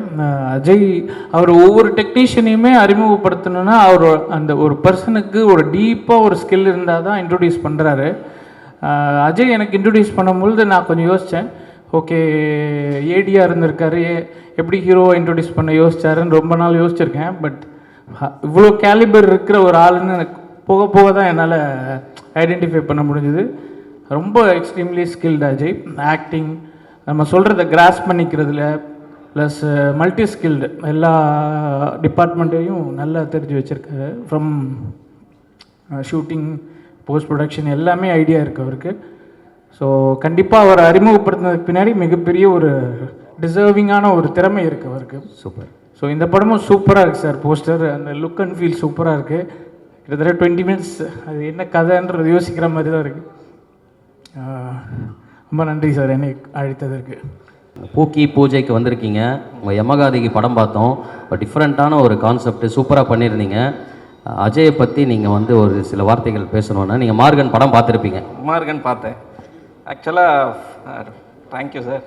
அஜய் அவர் ஒவ்வொரு டெக்னீஷியனையுமே அறிமுகப்படுத்தணுன்னா அவர் அந்த ஒரு பர்சனுக்கு ஒரு டீப்பாக ஒரு ஸ்கில் இருந்தால் தான் இன்ட்ரொடியூஸ் பண்ணுறாரு. அஜய் எனக்கு இன்ட்ரொடியூஸ் பண்ணும்பொழுது நான் கொஞ்சம் யோசித்தேன். ஓகே, ஏடியாக இருந்திருக்காரு, எப்படி ஹீரோவை இன்ட்ரொடியூஸ் பண்ண யோசிச்சாருன்னு ரொம்ப நாள் யோசிச்சிருக்கேன். பட் இவ்வளோ கேலிபர் இருக்கிற ஒரு ஆளுன்னு எனக்கு போக போக தான் என்னால் ஐடென்டிஃபை பண்ண முடிஞ்சுது. ரொம்ப எக்ஸ்ட்ரீம்லி ஸ்கில்டு அஜய். ஆக்டிங், நம்ம சொல்கிறத கிராஸ் பண்ணிக்கிறதுல, ப்ளஸ் மல்டி ஸ்கில்டு, எல்லா டிபார்ட்மெண்ட்டையும் நல்லா தெரிஞ்சு வச்சுருக்காரு. ஃப்ரம் ஷூட்டிங், போஸ்ட் ப்ரொடக்ஷன் எல்லாமே ஐடியா இருக்குது அவருக்கு. ஸோ கண்டிப்பாக அவரை அறிமுகப்படுத்தினதுக்கு பின்னாடி மிகப்பெரிய ஒரு டிசர்விங்கான ஒரு திறமை இருக்குது அவருக்கு. சூப்பர். ஸோ இந்த படமும் சூப்பராக இருக்குது சார். போஸ்டர், அந்த லுக் அண்ட் ஃபீல் சூப்பராக இருக்குது. கிட்டத்தட்ட 20 minutes அது என்ன கதைன்றது யோசிக்கிற மாதிரி தான் இருக்குது. ரொம்ப நன்றி சார் என்னை அழைத்ததற்கு. பூக்கி பூஜைக்கு வந்திருக்கீங்க. உங்கள் யமகாதிக்கு படம் பார்த்தோம். இப்போ டிஃப்ரெண்ட்டான ஒரு கான்செப்ட் சூப்பராக பண்ணியிருந்தீங்க. அஜயை பற்றி நீங்கள் வந்து ஒரு சில வார்த்தைகள் பேசணுன்னா, நீங்கள் மார்கன் படம் பார்த்துருப்பீங்க. மார்கன் பார்த்தேன். ஆக்சுவலாக தேங்க்யூ சார்,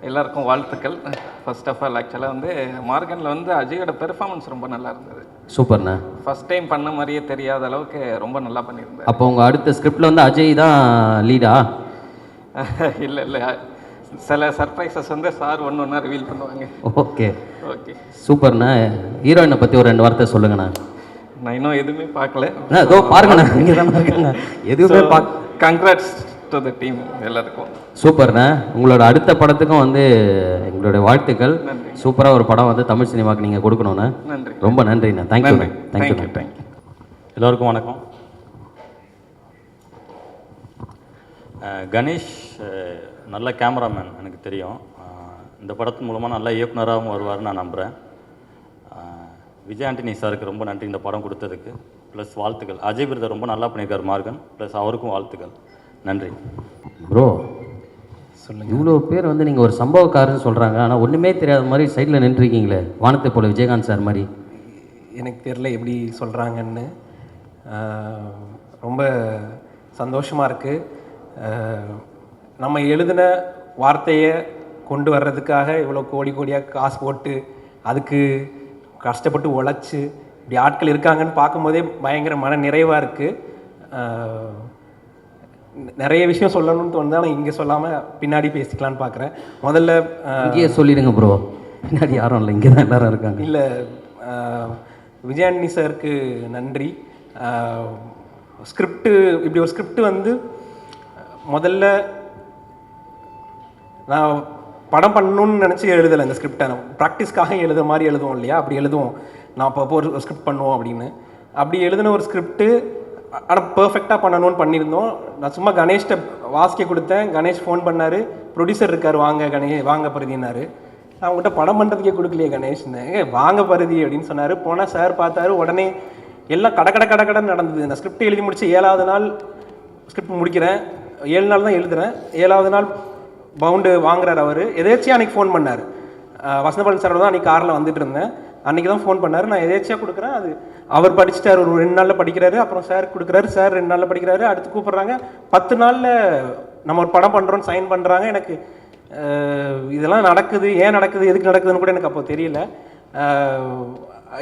எல்லாருக்கும் வாழ்த்துக்கள். ஃபர்ஸ்ட் ஆஃப் ஆல் ஆக்சுவலாக வந்து மார்கனில் வந்து அஜயோட பெர்ஃபார்மன்ஸ் ரொம்ப நல்லா இருந்தது. சூப்பர்ண்ணா. ஃபர்ஸ்ட் டைம் பண்ண மாதிரியே தெரியாத அளவுக்கு ரொம்ப நல்லா பண்ணியிருந்தேன். அப்போ உங்கள் அடுத்த ஸ்கிரிப்டில் வந்து அஜய் தான் லீடா? இல்லை இல்லை, சில சர்ப்ரைசஸ் வந்து சார் ஒன்று ரிவீல் பண்ணுவாங்க. ஓகே ஓகே, சூப்பர்ண்ணா. ஹீரோயினை பற்றி ஒரு 2 வார்த்தை சொல்லுங்கண்ணா. நான் இன்னும் எதுவுமே பார்க்கல. இதோ பாருங்கண்ணா, இங்கே தானே இருக்காங்க. எதுவுமே கங்க்ராட்ஸ் டு தி டீம் எல்லாருக்கும். சூப்பர்ண்ணா. உங்களோட அடுத்த படத்துக்கும் வந்து எங்களுடைய வாழ்த்துக்கள். சூப்பராக ஒரு படம் வந்து தமிழ் சினிமாவுக்கு நீங்கள் கொடுக்கணுண்ணா. நன்றி. ரொம்ப நன்றிண்ணா. தேங்க்யூ. தேங்க்யூ. எல்லோருக்கும் வணக்கம். கணேஷ் நல்ல கேமராமேன் எனக்கு தெரியும். இந்த படத்து மூலமாக நல்ல இயக்குனராகவும் வருவார்னு நான் நம்புகிறேன். விஜய் ஆண்டனி சாருக்கு ரொம்ப நன்றி இந்த படம் கொடுத்ததுக்கு. ப்ளஸ் வாழ்த்துக்கள். அஜய் பிரதர் ரொம்ப நல்லா பண்ணியிருக்கார் மார்கன். ப்ளஸ் அவருக்கும் வாழ்த்துக்கள். நன்றி ப்ரோ. சொல்லுங்கள். இவ்வளோ பேர் வந்து நீங்கள் ஒரு சம்பவக்காரன்னு சொல்கிறாங்க, ஆனால் ஒன்றுமே தெரியாத மாதிரி சைடில் நின்றுருக்கீங்களே, வானத்தை போல விஜயகாந்த் சார் மாதிரி. எனக்கு தெரியல எப்படி சொல்கிறாங்கன்னு. ரொம்ப சந்தோஷமாக இருக்குது. நம்ம எழுதின வார்த்தையை கொண்டு வர்றதுக்காக இவ்வளோ கோடி கோடியாக காசு போட்டு அதுக்கு கஷ்டப்பட்டு உழைச்சி இப்படி ஆட்கள் இருக்காங்கன்னு பார்க்கும்போதே பயங்கர மன நிறைவாக இருக்குது. நிறைய விஷயம் சொல்லணும்னு தோணுது, ஆனால் இங்கே சொல்லாமல் பின்னாடி பேசிக்கலான்னு பார்க்குறேன். முதல்ல இங்கேயே சொல்லிடுங்க ப்ரோ, பின்னாடி யாரும் இல்லை, இங்கே தான் எல்லாரும் இருக்காங்க. இல்லை, விஜயானி சாருக்கு நன்றி. ஸ்கிரிப்டு, இப்படி ஒரு ஸ்கிரிப்ட் வந்து முதல்ல நான் படம் பண்ணணும்னு நினச்சி எழுதலை. இந்த ஸ்கிரிப்டை நான் ப்ராக்டிஸ்க்காக எழுதுகிற மாதிரி எழுதுவோம் இல்லையா, அப்படி எழுதுவோம். நான் அப்போ ஒரு ஸ்கிரிப்ட் பண்ணுவோம் அப்படின்னு. அப்படி எழுதின ஒரு ஸ்கிரிப்டு, ஆனால் பர்ஃபெக்டாக பண்ணணும்னு பண்ணியிருந்தோம். நான் சும்மா கணேஷ்கிட்ட வாசிக்க கொடுத்தேன். கணேஷ் ஃபோன் பண்ணார், ப்ரொடியூசர் இருக்கார், வாங்க வாங்க பருதினார். அவங்ககிட்ட படம் பண்ணுறதுக்கே கொடுக்கலையே கணேஷ்னு, வாங்க பருதி அப்படின்னு சொன்னார். போனால் சார் பார்த்தாரு, உடனே எல்லாம் கடன்னு நடந்தது. நான் ஸ்கிரிப்ட் எழுதி முடிச்சு 7வது நாள் ஸ்கிரிப்ட் முடிக்கிறேன். 7 நாள் தான் எழுதுகிறேன். 7வது நாள் பவுண்டு வாங்குறார் அவர். எதேச்சியாக அன்றைக்கி ஃபோன் பண்ணார். வசந்தபாலன் சாரோட தான் அன்றைக்கி காரில் வந்துட்டு இருந்தேன். அன்றைக்கி தான் ஃபோன் பண்ணார். நான் எதேச்சியாக கொடுக்குறேன். அது அவர் படிச்சுட்டார், ஒரு 2 நாளில் படிக்கிறாரு. அப்புறம் சார் கொடுக்குறாரு, சார் 2 நாளில் படிக்கிறாரு. அடுத்து கூப்பிட்றாங்க, 10 நாளில் நம்ம ஒரு படம் பண்ணுறோன்னு சைன் பண்ணுறாங்க. எனக்கு இதெல்லாம் நடக்குது, ஏன் நடக்குது, எதுக்கு நடக்குதுன்னு கூட எனக்கு அப்போ தெரியல.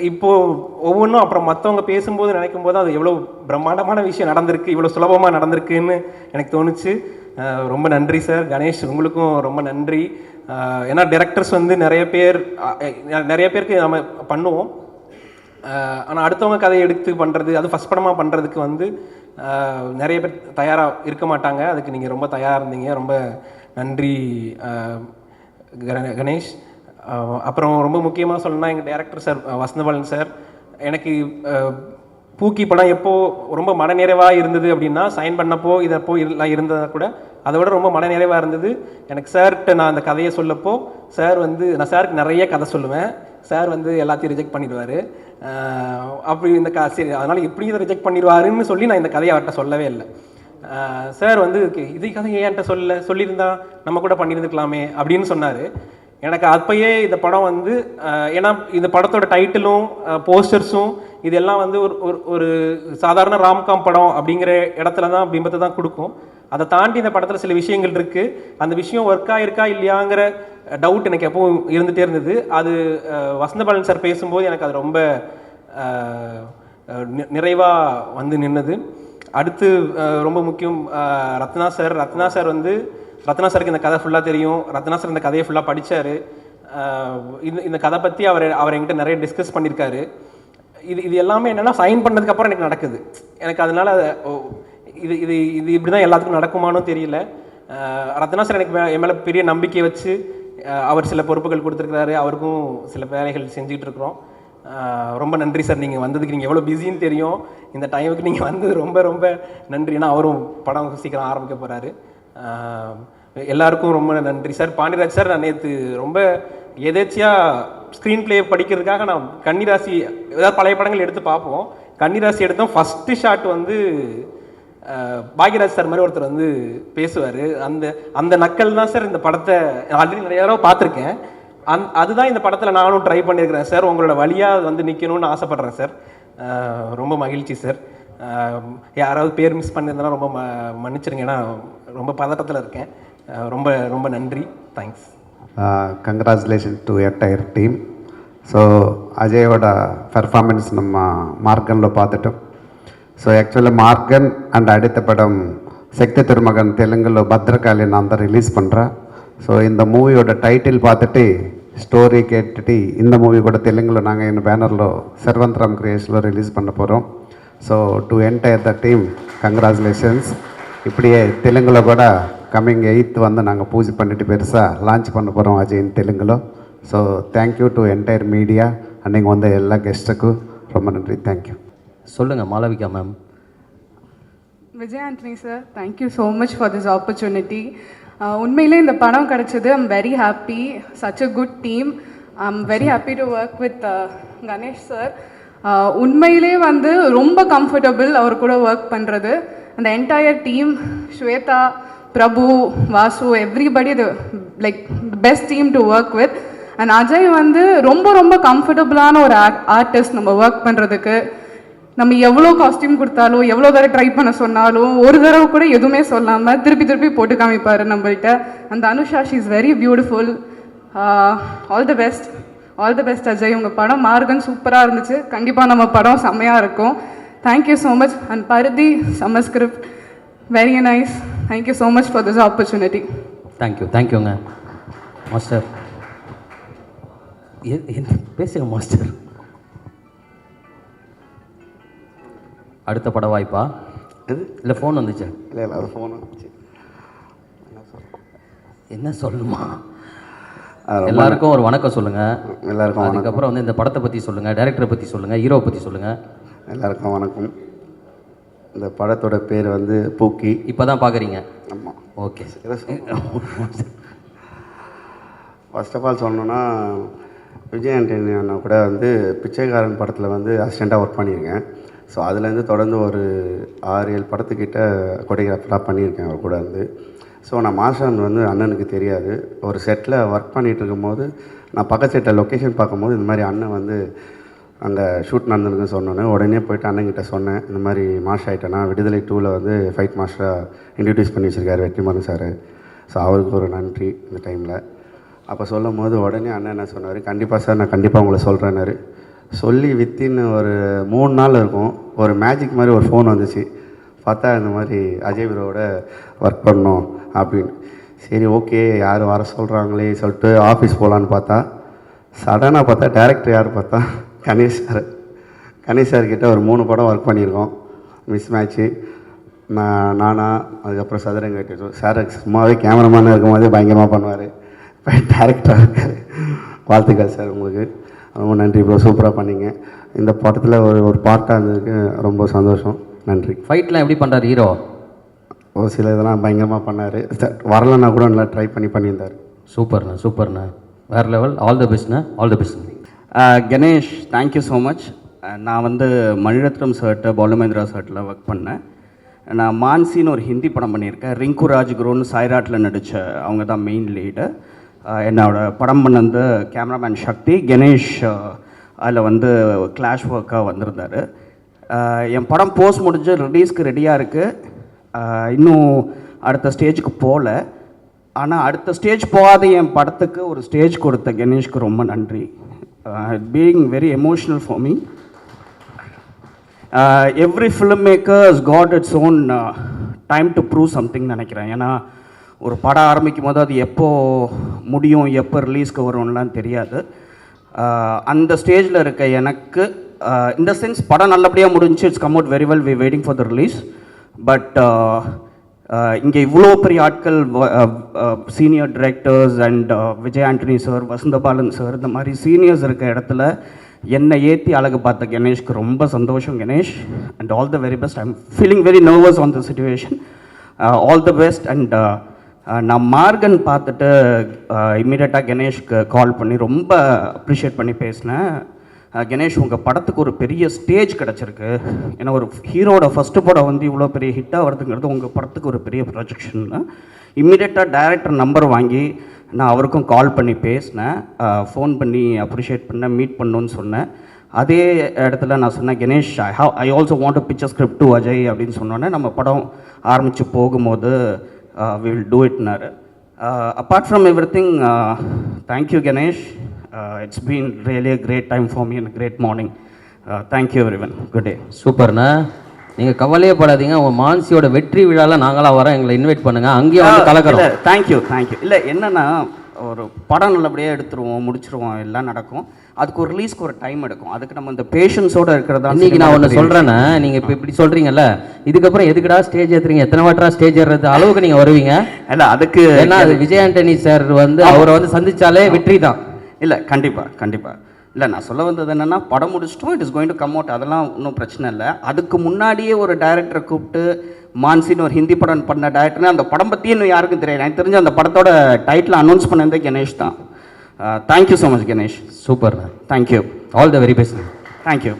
இப்போது ஒவ்வொன்றும் அப்புறம் மற்றவங்க பேசும்போது நினைக்கும் போது அது எவ்வளோ பிரம்மாண்டமான விஷயம் நடந்திருக்கு, இவ்வளோ சுலபமாக நடந்திருக்குன்னு எனக்கு தோணுச்சு. ரொம்ப நன்றி சார். கணேஷ், உங்களுக்கும் ரொம்ப நன்றி. ஏன்னா டைரக்டர்ஸ் வந்து நிறைய பேருக்கு நம்ம பண்ணுவோம், ஆனால் அடுத்தவங்க கதையை எடுத்து பண்ணுறது, அது ஃபஸ்ட் படமாக பண்ணுறதுக்கு வந்து நிறைய பேர் தயாராக இருக்க மாட்டாங்க. அதுக்கு நீங்கள் ரொம்ப தயாராக இருந்தீங்க. ரொம்ப நன்றி கணேஷ். அப்புறம் ரொம்ப முக்கியமாக சொல்லணும்னா எங்கள் டைரக்டர் சார் வசந்தபாலன் சார். எனக்கு பூக்கி படம் எப்போது ரொம்ப மனநிறைவாக இருந்தது அப்படின்னா, சைன் பண்ணப்போ இதப்போ எல்லாம் இருந்ததாக கூட அதை விட ரொம்ப மனநிறைவாக இருந்தது எனக்கு சார்கிட்ட நான் அந்த கதையை சொல்லப்போ. சார் வந்து, நான் சாருக்கு நிறைய கதை சொல்லுவேன். சார் வந்து எல்லாத்தையும் ரிஜெக்ட் பண்ணிடுவார். அப்படி இந்த சரி அதனால் எப்படியும் இதை ரிஜெக்ட் பண்ணிடுவாருன்னு சொல்லி நான் இந்த கதையை அவர்கிட்ட சொல்லவே இல்லை. சார் வந்து இது கதை ஏன்ட்ட சொல்லியிருந்தா நம்ம கூட பண்ணியிருந்துக்கலாமே அப்படின்னு சொன்னார். எனக்கு அப்பயே இந்த படம் வந்து ஏன்னா இந்த படத்தோட டைட்டிலும் போஸ்டர்ஸும் இதெல்லாம் வந்து ஒரு சாதாரண ராம்காம் படம் அப்படிங்கிற இடத்துல தான் பிம்பத்தை தான் கொடுக்கும். அதை தாண்டி இந்த படத்தில் சில விஷயங்கள் இருக்குது. அந்த விஷயம் ஒர்க் ஆகிருக்கா இல்லையாங்கிற டவுட் எனக்கு எப்பவும் இருந்துகிட்டே இருந்தது. அது வசந்தபாலன் சார் பேசும்போது எனக்கு அது ரொம்ப நிறைவாக வந்து நின்னது. அடுத்து ரொம்ப முக்கியம் ரத்னா சார் வந்து ரத்னா சாருக்கு இந்த கதை ஃபுல்லாக தெரியும். ரத்னா சார் இந்த கதையை ஃபுல்லாக படித்தார். இந்த கதை பற்றி அவர் என்கிட்ட நிறைய டிஸ்கஸ் பண்ணியிருக்காரு. இது எல்லாமே என்னென்னா சைன் பண்ணதுக்கப்புறம் எனக்கு நடக்குது. எனக்கு அதனால் இது இது இது இப்படி தான் எல்லாத்துக்கும் நடக்குமானோ தெரியல. ரத்னா சார் எனக்கு என் மேலே பெரிய நம்பிக்கை வச்சு அவர் சில பொறுப்புகள் கொடுத்துருக்கிறாரு. அவருக்கும் சில வேலைகள் செஞ்சுக்கிட்டு இருக்கிறோம். ரொம்ப நன்றி சார். நீங்கள் வந்ததுக்கு நீங்கள் எவ்வளோ பிஸின்னு தெரியும். இந்த டைமுக்கு நீங்கள் வந்தது ரொம்ப ரொம்ப நன்றி. ஏன்னா அவரும் படம் சீக்கிரம் ஆரம்பிக்க போகிறாரு. எல்லாருக்கும் ரொம்ப நன்றி சார். பாண்டியராஜ் சார், நான் நேற்று ரொம்ப எதேச்சியாக ஸ்க்ரீன் பிளே படிக்கிறதுக்காக நான் கன்னிராசி ஏதாவது பழைய படங்கள் எடுத்து பார்ப்போம். கன்னிராசி எடுத்தோம். ஃபஸ்ட்டு ஷாட் வந்து பாக்யராஜ் சார் மாதிரி ஒருத்தர் வந்து பேசுவார். அந்த நக்கல் தான் சார் இந்த படத்தை ஆல்ரெடி நிறைய தடவை பார்த்துருக்கேன். அதுதான் இந்த படத்தில் நானும் ட்ரை பண்ணியிருக்கிறேன் சார். உங்களோட வழியாக வந்து நிற்கணும்னு ஆசைப்பட்றேன் சார். ரொம்ப மகிழ்ச்சி சார். யாராவது பேர் மிஸ் பண்ணியிருந்தேன்னா ரொம்ப மன்னிச்சிருங்க. ஏன்னா ரொம்ப பதட்டத்தில் இருக்கேன். ரொம்ப ரொம்ப நன்றி. Thanks. Congratulation to entire team. So அஜயோட பெர்ஃபார்மன்ஸ் நம்ம மார்கனில் பார்த்துட்டோம். ஸோ ஆக்சுவலி மார்கன் அண்ட் அடுத்த படம் சக்தி திருமகன் தெலுங்குல பத்ரகாளி நான் தான் ரிலீஸ் பண்ணுறேன். ஸோ இந்த மூவியோட டைட்டில் பார்த்துட்டு ஸ்டோரி கேட்டுட்டு இந்த மூவி கூட தெலுங்குல நாங்கள் இந்த பேனரில் சர்வந்தராம் கிரியேஷனில் ரிலீஸ் பண்ண போகிறோம். So to entire the team congratulations. இப்படியே தெலுங்குல கூட கம்மிங் 8th வந்து நாங்கள் பூஜை பண்ணிட்டு பெருசாக லான்ச் பண்ண போகிறோம் அஜயின் தெலுங்குல. So thank you to entire media and நீங்கள் வந்த எல்லா கெஸ்ட்டுக்கும் ரொம்ப நன்றி. தேங்க்யூ. சொல்லுங்கள் Malavika ma'am. Vijay Antony sir, thank you so much for this opportunity. உண்மையிலே இந்த படம் கிடச்சது. I'm very happy. Such a good team. I'm very happy to work with Ganesh sir. உண்மையிலே வந்து ரொம்ப கம்ஃபர்டபுள் அவர் கூட ஒர்க் பண்ணுறது. அந்த entire team, Shweta, Prabhu, Vasu, everybody the like best team to work with. And Ajay வந்து ரொம்ப ரொம்ப கம்ஃபர்டபுளான ஒரு ஆர்டிஸ்ட் நம்ம ஒர்க் பண்ணுறதுக்கு. நம்ம எவ்வளோ காஸ்டியூம் கொடுத்தாலும் எவ்வளோ தடவை ட்ரை பண்ண சொன்னாலும் ஒரு தடவை கூட எதுவுமே சொல்லாமல் திருப்பி போட்டு காமிப்பார் நம்மள்கிட்ட. அந்த Anusha, she is very beautiful. All the best, all the best Ajay. உங்கள் படம் மார்கன் சூப்பராக இருந்துச்சு. கண்டிப்பாக நம்ம படம் செம்மையாக இருக்கும். Thank you so much. அண்ட் பருதி summer script very nice. Thank you so much for this opportunity. தேங்க்யூங்க மாஸ்டர். பேசுங்க மாஸ்டர். அடுத்த பட வாய்ப்பா? இல்லை ஃபோன் வந்துச்சு? இல்லை அது ஃபோன் வந்துச்சு. என்ன சொல்லணுமா? எல்லாருக்கும் ஒரு வணக்கம் சொல்லுங்கள். எல்லாருக்கும் அதுக்கப்புறம் வந்து இந்த படத்தை பற்றி சொல்லுங்கள், டைரக்டரை பற்றி சொல்லுங்கள், ஹீரோவை பற்றி சொல்லுங்கள். எல்லாருக்கும் வணக்கம். இந்த படத்தோட பேர் வந்து பூக்கி. இப்போ தான் பார்க்குறீங்க? ஆமாம். ஓகே. ஃபர்ஸ்ட் ஆஃப் ஆல் சொல்லணுன்னா விஜய் ஆண்டனி அண்ணா கூட வந்து பிச்சைக்காரன் படத்தில் வந்து அசிஸ்டண்ட்டாக ஒர்க் பண்ணியிருக்கேன். ஸோ அதுலேருந்து தொடர்ந்து ஒரு 6-7 படத்துக்கிட்ட கொரியோகிராஃபராக பண்ணியிருக்கேன் அவர் கூட வந்து. ஸோ நான் மாஸ்டர் வந்து அண்ணனுக்கு தெரியாது. ஒரு செட்டில் ஒர்க் பண்ணிகிட்டு இருக்கும்போது நான் பக்கத்து செட்டில் லொக்கேஷன் பார்க்கும்போது இந்த மாதிரி அண்ணன் வந்து அங்கே ஷூட் நடந்துருக்குன்னு சொன்னோன்னே உடனே போய்ட்டு அண்ணன்கிட்ட சொன்னேன், இந்த மாதிரி மாஸ்டர் ஆகிட்டேன்னா விடுதலை 2ல் வந்து ஃபைட் மாஸ்டராக இன்ட்ரடியூஸ் பண்ணி வச்சுருக்காரு வெற்றிமாறன் சார். ஸோ அவருக்கு ஒரு நன்றி இந்த டைமில். அப்போ சொல்லும் போது உடனே அண்ணன் என்ன சொன்னார், கண்டிப்பாக சார் நான் கண்டிப்பாக உங்களை சொல்கிறேன்னாரு. சொல்லி வித்தின் ஒரு 3 நாள் இருக்கும் ஒரு மேஜிக் மாதிரி ஒரு ஃபோன் வந்துச்சு. பார்த்தா இந்த மாதிரி அஜய் ப்ரோவோட ஒர்க் பண்ணோம் அப்படின்னு. சரி ஓகே யார் வர சொல்கிறாங்களே சொல்லிட்டு ஆஃபீஸ் போகலான்னு பார்த்தா சடனாக பார்த்தா டேரக்டர் யார் பார்த்தா கணேஷ் சார். கணேஷ் சார்கிட்ட ஒரு 3 படம் ஒர்க் பண்ணியிருக்கோம். மிஸ் மேட்ச்சு, நானா, அதுக்கப்புறம் சதுரங்க சார் சும்மாவே கேமராமேனாக இருக்கும் போதே பயங்கரமாக பண்ணுவார். இப்போ டேரக்டராக இருக்கார். வாழ்த்துக்கள் சார் உங்களுக்கு. ரொம்ப நன்றி ப்ரோ, சூப்பராக பண்ணிங்க. இந்த படத்தில் ஒரு பார்ட்டாக இருந்ததுக்கு ரொம்ப சந்தோஷம். நன்றி. ஃபைட்லாம் எப்படி பண்ணுறாரு ஹீரோ? ஒரு சில இதெல்லாம் பயங்கரமாக பண்ணார். வரலன்னா கூட நல்லா ட்ரை பண்ணியிருந்தார். சூப்பர்ண்ணா, சூப்பர்ண்ணா, வேறு லெவல். ஆல் தி பெஸ்ட்ண்ணா, all the best. Ganesh, thank you so much. நான் வந்து மணிரத்னம் சார்ட்ட பாலுமேந்திரா சார்ட்டில் ஒர்க் பண்ணேன். நான் மான்சின்னு ஒரு ஹிந்தி படம் பண்ணியிருக்கேன். ரிங்கு ராஜ்குருன்னு சாய்ராட்டில் நடித்த அவங்க தான் மெயின் லீடு. என்னோட படம் பண்ணது கேமராமேன் சக்தி. கணேஷ் அதில் வந்து கிளாஷ் ஒர்க்காக வந்திருந்தார். என் படம் போஸ்ட் முடிஞ்சு ரிலீஸ்க்கு ரெடியாக இருக்குது. இன்னும் அடுத்த ஸ்டேஜுக்கு போகல. ஆனால் அடுத்த ஸ்டேஜ் போகாத என் படத்துக்கு ஒரு ஸ்டேஜ் கொடுத்த கணேஷ்க்கு ரொம்ப நன்றி. Being very emotional for me. Every film makers got its own time to prove something நினைக்கிறேன். ஏன்னா ஒரு படம் ஆரம்பிக்கும் போது அது எப்போ முடியும், எப்போ ரிலீஸ்க்கு வரும்லாம் தெரியாது. அந்த ஸ்டேஜில் இருக்க எனக்கு இந்த சென்ஸ் படம் நல்லபடியாக முடிஞ்சு, it's come out very well, we waiting for the release. But இங்கே இவ்வளோ பெரிய ஆட்கள், senior directors and Vijay Antony sir, Vasanthabalan sir, இந்த மாதிரி சீனியர்ஸ் இருக்க இடத்துல என்னை ஏற்றி அழகு பார்த்த கணேஷ்க்கு ரொம்ப சந்தோஷம் Ganesh. And all the very best. I am feeling very nervous on the situation. All the best. And நான் மார்கன் பார்த்துட்டு இம்மீடியட்டாக கணேஷ்க்கு கால் பண்ணி ரொம்ப அப்ரிஷியேட் பண்ணி பேசினேன். கணேஷ், உங்கள் படத்துக்கு ஒரு பெரிய ஸ்டேஜ் கிடச்சிருக்கு. ஏன்னா ஒரு ஹீரோட ஃபஸ்ட்டு படம் வந்து இவ்வளோ பெரிய ஹிட்டாக வருதுங்கிறது உங்கள் படத்துக்கு ஒரு பெரிய ப்ரொஜெக்ஷன். இம்மீடியட்டாக டைரக்டர் நம்பர் வாங்கி நான் அவருக்கும் கால் பண்ணி பேசினேன். ஃபோன் பண்ணி அப்ரிஷியேட் பண்ணேன், மீட் பண்ணணுன்னு சொன்னேன். அதே இடத்துல நான் சொன்னேன், Ganesh, I also want to pitch a script to Ajay அப்படின்னு சொன்னோன்னே நம்ம படம் ஆரம்பித்து போகும்போது we will do it னாரு. Apart from everything, thank you Ganesh. It's been really a great time for me and a great morning. Thank you everyone. Good day. சூப்பர்ண்ணா. நீங்கள் கவலையே படாதீங்க. உங்கள் மான்சியோட வெற்றி விழாவில் நாங்களாம் வரோம், எங்களை இன்வைட் பண்ணுங்கள், அங்கேயே வந்து கலக்கிறோம். தேங்க்யூ. இல்லை என்னென்னா, ஒரு படம் நல்லபடியாக எடுத்துருவோம், முடிச்சிருவோம், எல்லாம் நடக்கும். அதுக்கு ஒரு ரிலீஸ்க்கு ஒரு டைம் எடுக்கும். அதுக்கு நம்ம இந்த பேஷன்ஸோடு இருக்கிறதா. இன்றைக்கி நான் ஒன்று சொல்கிறேன்னா, நீங்கள் இப்போ இப்படி சொல்கிறீங்கல்ல, இதுக்கப்புறம் எதுக்குடா ஸ்டேஜ் ஏற்றுறீங்க, எத்தனை வாட்டரா ஸ்டேஜ் ஏறுறது அளவுக்கு நீங்கள் வருவீங்க. இல்லை அதுக்கு ஏன்னா அது விஜய் ஆண்டனி சார் வந்து அவரை வந்து சந்தித்தாலே வெற்றி தான். இல்லை கண்டிப்பாக. இல்லை நான் சொல்ல வந்தது என்னென்னா, படம் முடிச்சிட்டோம், it is going to come out, அதெல்லாம் ஒன்றும் பிரச்சனை இல்லை. அதுக்கு முன்னாடியே ஒரு டைரக்டரை கூப்பிட்டு மான்சின்னு ஒரு ஹிந்தி படம் பண்ண டைரக்டர்னு அந்த படம் பற்றி இன்னும் யாருக்கும் தெரியாது. எனக்கு தெரிஞ்ச அந்த படத்தோட டைட்டில் அனௌன்ஸ் பண்ணதே கணேஷ் தான். Thank you so much Ganesh. Super. Thank you. All the very best. Thank you.